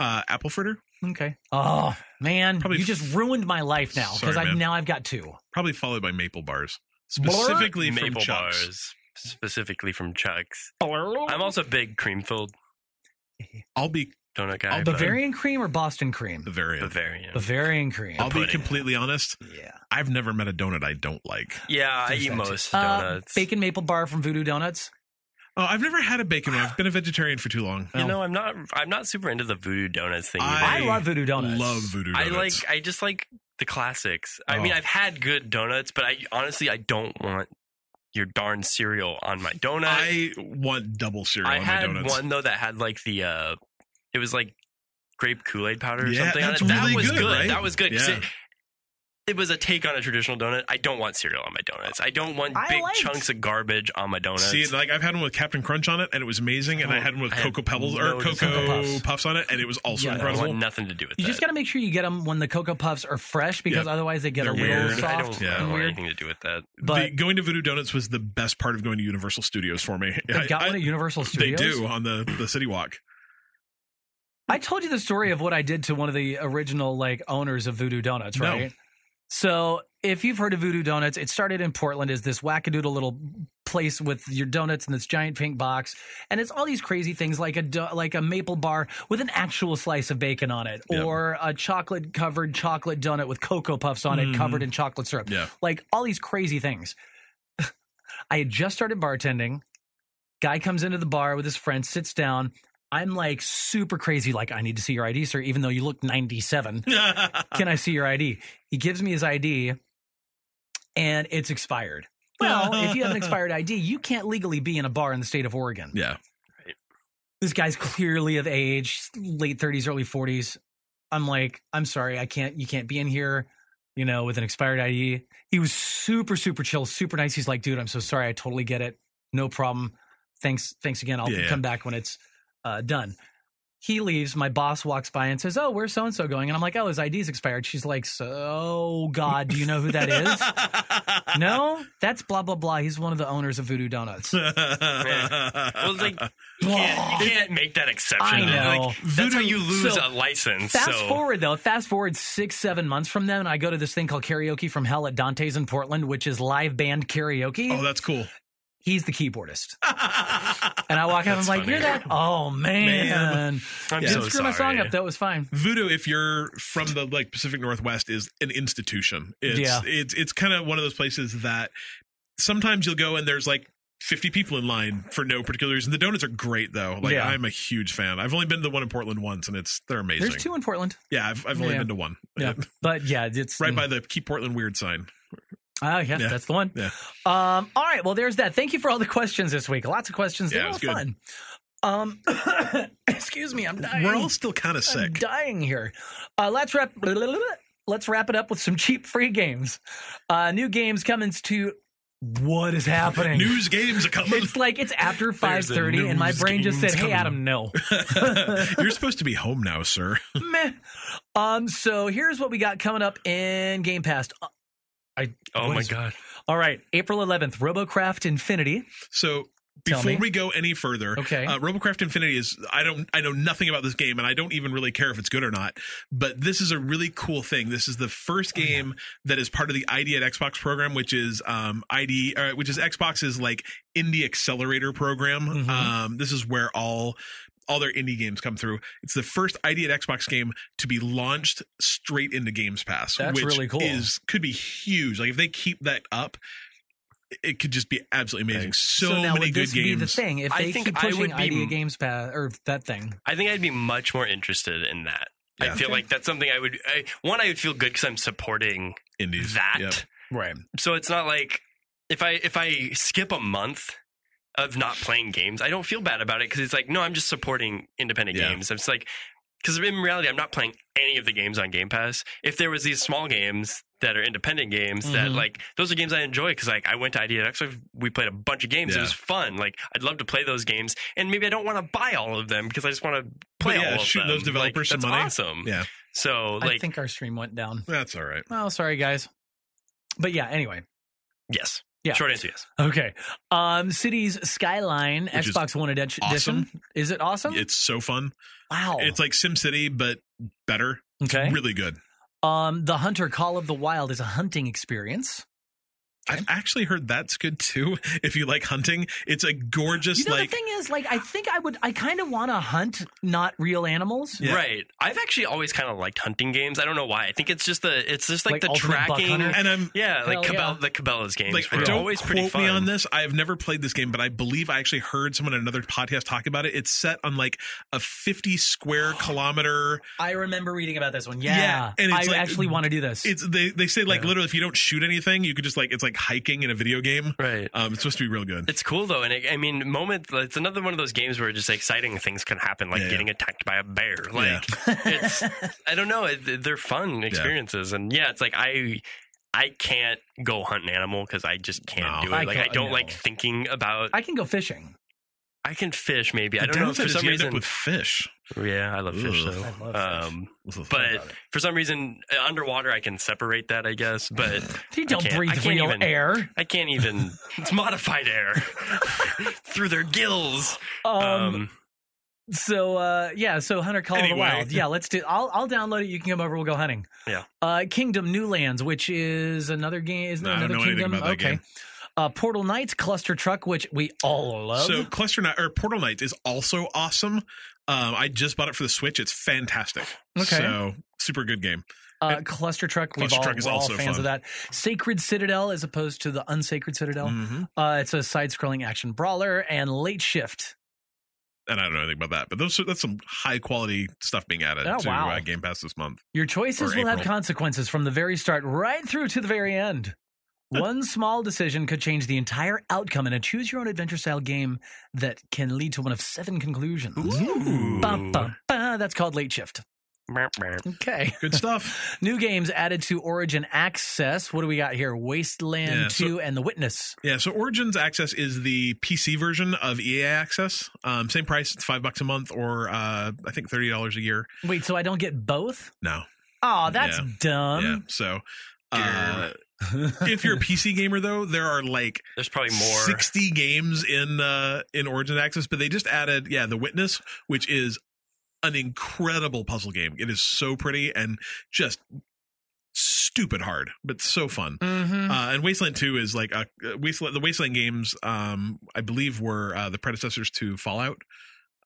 Apple fritter, Okay. Oh man, Probably you just ruined my life now because Sorry, man. I've got two. probably followed by maple bars, specifically from Maple Chuck's. bars, specifically from Chuck's. I'm also a big cream filled I'll be donut guy. but Bavarian cream or Boston cream? Bavarian. Bavarian. Bavarian cream. I'll be pudding. completely honest. Yeah. I've never met a donut I don't like. Yeah, I There's eat that too. most donuts. Bacon maple bar from Voodoo Donuts. Oh, I've never had a bacon one. I've been a vegetarian for too long. You know, I'm not super into the voodoo donuts thing. either. I love Voodoo Donuts. Love voodoo donuts. I just like the classics. I Oh. mean, I've had good donuts, but I don't want your darn cereal on my donut. I want double cereal I on my had donuts. one though that had like the it was like grape Kool-Aid powder or Yeah, something on that's it. That really was good, good. right? That was good. 'cause Yeah. It was a take on a traditional donut. I don't want cereal on my donuts. I don't want I big liked- chunks of garbage on my donuts. See, like I've had one with Captain Crunch on it, and it was amazing. And I had one with I had Cocoa Pebbles or loads of Cocoa Cocoa Puffs. on it, and it was also Yeah, I incredible. want nothing to do with You that. just got to make sure you get them when the Cocoa Puffs are fresh because Yeah. otherwise they get They're a little weird. I soft don't, Yeah. I don't and want weird. anything to do with that. But Going to Voodoo Donuts was the best part of going to Universal Studios for me. they've got one at Universal They Studios. do on the City Walk. I told you the story of what I did to one of the original like owners of Voodoo Donuts, No. right? So if you've heard of Voodoo Donuts, it started in Portland as this wackadoodle little place with your donuts in this giant pink box, and it's all these crazy things like a maple bar with an actual slice of bacon on it, Yep. or a chocolate covered chocolate donut with Cocoa Puffs on it, covered in chocolate syrup. Yeah. Like all these crazy things. I had just started bartending. Guy comes into the bar with his friend, sits down. I'm like super crazy, like, I need to see your ID, sir, even though you look 97. Can I see your ID? He gives me his ID, and it's expired. Well, if you have an expired ID, you can't legally be in a bar in the state of Oregon. Yeah. This guy's clearly of age, late 30s, early 40s. I'm like, I'm sorry, you can't be in here, with an expired ID. He was super, super chill, super nice. He's like, dude, I'm so sorry. I totally get it. No problem. Thanks again. I'll Yeah. come back when it's done. He leaves. My boss walks by and says, oh, where's so-and-so going? And I'm like, oh, his ID's expired. She's like, so, God, do you know who that is? No, that's blah, blah, blah. He's one of the owners of Voodoo Donuts. Well, it's like you can't make that exception. I know. Like, that's how you lose So, a license. Fast so. forward 6-7 months from then, and I go to this thing called Karaoke from Hell at Dante's in Portland, which is live band karaoke. Oh, that's cool. He's the keyboardist. And I walk out and I'm That's like, funny. you're that? Oh, man. I'm Didn't so screw my song sorry. up. That was fine. Voodoo, if you're from the Pacific Northwest, is an institution. Yeah. It's kind of one of those places that sometimes you'll go and there's 50 people in line for no particular reason. The donuts are great though. Yeah. I'm a huge fan. I've only been to the one in Portland once, and they're amazing. There's two in Portland. Yeah, I've only Yeah. been to one. Yeah. But yeah, it's Right by the Keep Portland Weird sign. Oh, yeah, that's the one. Yeah. All right. Well, there's that. Thank you for all the questions this week. Lots of questions. They Yeah, were it was fun. Excuse me. I'm dying. We're all still kind of I'm sick. dying here. Let's wrap it up with some cheap free games. New games coming to what is happening? News games are coming. It's like it's after There's the 5:30, and my news brain just said, games "Hey, coming." Adam, no." You're supposed to be home now, sir. Meh. So here's what we got coming up in Game Pass. Oh what my is- God. All right, April 11th, RoboCraft Infinity. So Before we go any further, Okay. Robocraft Infinity is I know nothing about this game, and I don't even really care if it's good or not. But this is a really cool thing. This is the first game that is part of the ID at Xbox program, which is which is Xbox's like indie accelerator program. This is where all their indie games come through. It's the first ID at Xbox game to be launched straight into Games Pass. That's which really cool. Could be huge. Like if they keep that up, it could just be absolutely amazing. So now many would good this be the games. thing? If I they think keep I pushing would be- ID at Games Pass or that thing. I think I'd be much more interested in that. Yeah. I feel like that's something I would I would feel good because I'm supporting Indies. that. Yep. Right. So it's not like if I skip a month of not playing games, I don't feel bad about it because it's like, no, I'm just supporting independent games. It's like, because in reality, I'm not playing any of the games on Game Pass. If there was these small games that are independent games that like, those are games I enjoy because like I went to IDX, we played a bunch of games. It was fun. Like I'd love to play those games, and maybe I don't want to buy all of them because I just want to play all of shoot them. those developers like, some that's money. awesome. Yeah, So like, I think our stream went down. that's all right. Oh, sorry, guys. But yeah, anyway. yes. Yeah. Short answer, yes. Okay. Cities Skyline, Which is Xbox One Edition. awesome. Is it awesome? It's so fun. Wow. It's like SimCity, but better. Okay. It's really good. The Hunter Call of the Wild is a hunting experience. I've actually heard that's good too. If you like hunting, it's a gorgeous The thing is, like, I kind of want to hunt not real animals. Yeah. Right. I've actually always kind of liked hunting games. I don't know why. I think it's just like Like the Ultimate Buck tracking. Hunter? and I'm Yeah, like Hell yeah. the Cabela's games like, were don't always pretty quote fun. me on this. I have never played this game, but I believe I actually heard someone in another podcast talk about it. It's set on like a 50 square kilometer. I remember reading about this one. Yeah, Yeah. and it's I like- actually want to do this. They say like literally if you don't shoot anything, you could just like it's like hiking in a video game. Right. It's supposed to be real good. It's cool though, and it's another one of those games where just exciting things can happen, like getting attacked by a bear. Like it's, I don't know, they're fun experiences, and it's like I can't go hunt an animal because I just can't do it. Like I don't like thinking about. I can go fishing. I can fish maybe. I The don't know downside for is some you end reason up with fish. Yeah, I love fish Ugh. though. I love fish. But for some reason, underwater I can separate that, I guess. But You don't I breathe can't real even- air. I can't even. It's modified air through their gills. So Hunter Call of the Anyway. Wild. Yeah, let's do. I'll download it. You can come over. We'll go hunting. Yeah. Kingdom New Lands, which is another game. Isn't there I don't another know anything Kingdom? about that game. Portal Knights, Cluster Truck, which we all love. So Portal Knights is also awesome. I just bought it for the Switch. It's fantastic. Okay. So super good game. Cluster Truck, Cluster Truck is we're all also fans fun. of that. Sacred Citadel, as opposed to the Unsacred Citadel. It's a side-scrolling action brawler. And Late Shift. And I don't know anything about that, but that's some high quality stuff being added to Game Pass this month. Your choices Or will have April. consequences from the very start right through to the very end. One small decision could change the entire outcome in a choose-your-own-adventure-style game that can lead to one of 7 conclusions. Ooh. Ba, ba, ba. That's called Late Shift. Okay. Good stuff. New games added to Origin Access. What do we got here? Wasteland 2 and The Witness. Yeah, so Origins Access is the PC version of EA Access. Same price, it's $5 a month, or I think $30 a year. Wait, so I don't get both? No. Oh, that's dumb. Yeah. So if you're a PC gamer though, there are like There's probably more. 60 games in Origin Access, but they just added The Witness, which is an incredible puzzle game. It is so pretty and just stupid hard, but so fun. And Wasteland 2 is like the Wasteland games. I believe were the predecessors to Fallout.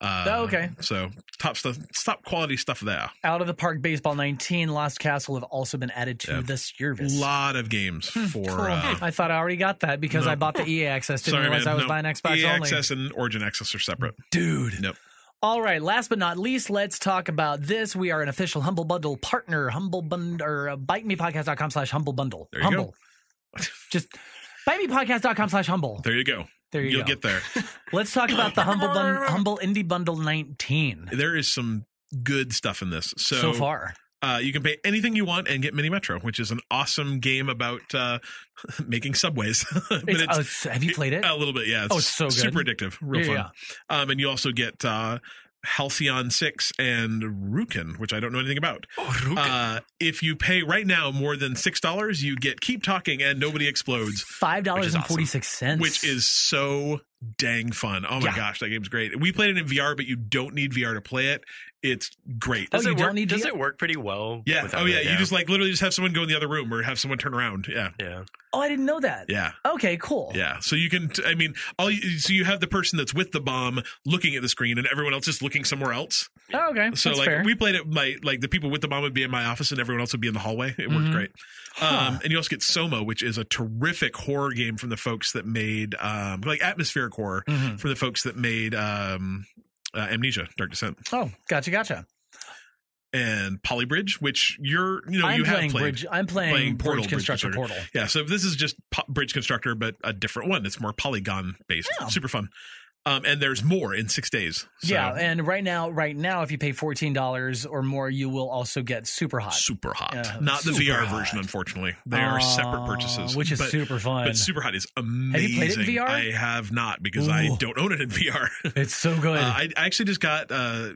Okay. So top quality stuff there. Out of the Park Baseball 19, Lost Castle have also been added to the service. Lot of games for. Cool. I thought I already got that because I bought the EA Access. Didn't realize I was buying Xbox EA only. Access and Origin Access are separate. Dude. Nope. All right. Last but not least, let's talk about this. We are an official Humble Bundle partner. Humble Bundle or ByteMePodcast.com/Humble Bundle. There you Humble. Just ByteMePodcast.com/Humble. There you go. There You'll go. get there. Let's talk about the Humble Indie Bundle 19. There is some good stuff in this. So far. You can pay anything you want and get Mini Metro, which is an awesome game about making subways. But Have you played it? A little bit, yeah. It's so good. Super addictive. Real fun. Yeah. And you also get Halcyon 6 and Rukin, which I don't know anything about. If you pay right now more than $6, you get Keep Talking and Nobody Explodes. $5.46. Which is so dang fun. Oh my gosh, that game's great. We played it in VR, but you don't need VR to play it. It's great. Does you it don't work? need Does VR? it work pretty well? Yeah. without Oh yeah. it? You just like literally just have someone go in the other room or have someone turn around. Yeah. Yeah. Oh, I didn't know that. Yeah. Okay, cool. Yeah. So you can. I mean, so you have the person that's with the bomb looking at the screen, and everyone else is looking somewhere else. Oh, okay. So That's like fair. we played it. Like the people with the bomb would be in my office, and everyone else would be in the hallway. It worked great. And you also get Soma, which is a terrific horror game from the folks that made like atmospheric horror from the folks that made Amnesia: Dark Descent. Oh, gotcha. And Polybridge, which you I'm have playing played. Bridge. I'm playing Bridge Constructor Portal. Yeah, so this is just Bridge Constructor, but a different one. It's more polygon based. Yeah. Super fun. And there's more in 6 days. So Yeah, and right now, if you pay $14 or more, you will also get Super Hot. Super Hot. Yeah, Not the Super VR Hot. version, unfortunately. They are separate purchases. Which is super fun. But Super Hot is amazing. Have you played it in VR? I have not because I don't own it in VR. It's so good. I actually just got,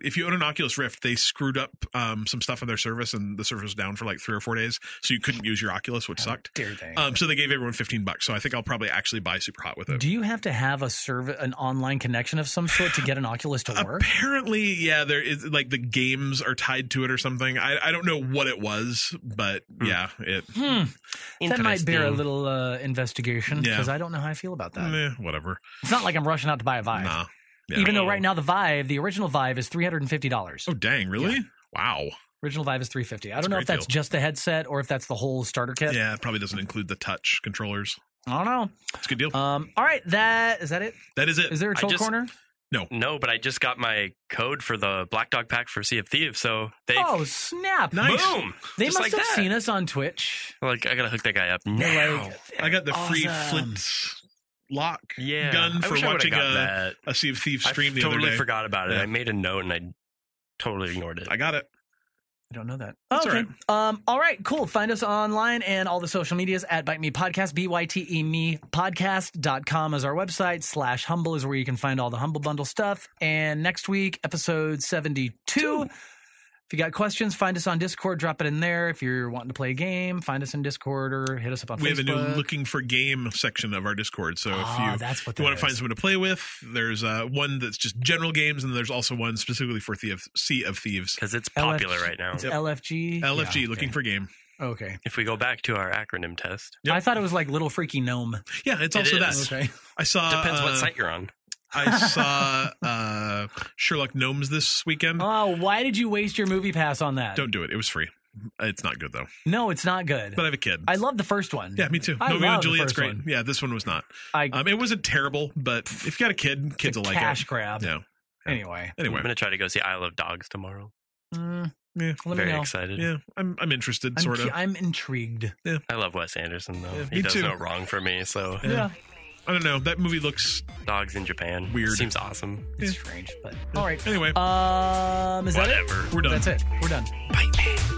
if you own an Oculus Rift, they screwed up some stuff on their service, and the service was down for like 3 or 4 days. So you couldn't use your Oculus, which sucked. Dare they. So they gave everyone $15. So I think I'll probably actually buy Super Hot with it. Do you have to have an online connection of some sort to get an Oculus to work? Apparently, yeah, there is like the games are tied to it or something. I don't know what it was, but yeah, it. That might bear a little investigation because I don't know how I feel about that. Whatever. It's not like I'm rushing out to buy a Vive. Nah. Yeah. Even though right now the original Vive is $350. Oh, dang, really? Yeah. Wow. Original Vive is $350. I don't know a if great that's deal. just the headset or if that's the whole starter kit. Yeah, it probably doesn't include the touch controllers. I don't know. It's a good deal. All right, is that it? That is it. Is there a troll corner? No, but I just got my code for the Black Dog pack for Sea of Thieves, so they Oh, snap. Nice. boom. They Just must like have that. seen us on Twitch. Like I gotta hook that guy up now. They're like, I got the free awesome. flint lock Yeah, gun I for wish I would've watching got that. a Sea of Thieves stream I the other totally day. forgot about it. Yeah. I made a note and I totally ignored it. I got it. I don't know that. That's okay. All right, cool. Find us online and all the social medias at Byte Me Podcast, BYTE Me Podcast.com is our website. /Humble is where you can find all the Humble Bundle stuff. And next week, episode 72. If you got questions, find us on Discord, drop it in there. If you're wanting to play a game, find us in Discord or hit us up on We Facebook. have a new looking for game section of our Discord. So if you that's what want that to find is. someone to play with, there's one that's just general games, and there's also one specifically for Sea of Thieves. Because it's popular right now. It's LFG? LFG, Yeah, looking for game. Okay. If we go back to our acronym test, Yep. I thought it was like Little Freaky Gnome. Yeah, it's It also is. that. Okay. I saw. depends what site you're on. I saw Sherlock Gnomes this weekend. Oh, why did you waste your movie pass on that? Don't do it. It was free. It's not good though. No, it's not good. But I have a kid. I love the first one. Yeah, me too. I Romeo love and the Juliet's first great. one. Yeah, this one was not. I It wasn't terrible, but if you got a kid, kids will like cash it. grab. Yeah. Anyway. I'm Anyway, gonna try to go see Isle of Dogs tomorrow. Mm, yeah, let Very me know. excited. yeah. I'm interested, sort of. I'm intrigued. I love Wes Anderson though. Yeah, He me does too. no wrong for me. So Yeah. I don't know. That movie looks dogs in Japan Weird. seems awesome. It's strange, but all right. anyway. Is that it? Whatever. We're done. That's it. We're done. Bite me.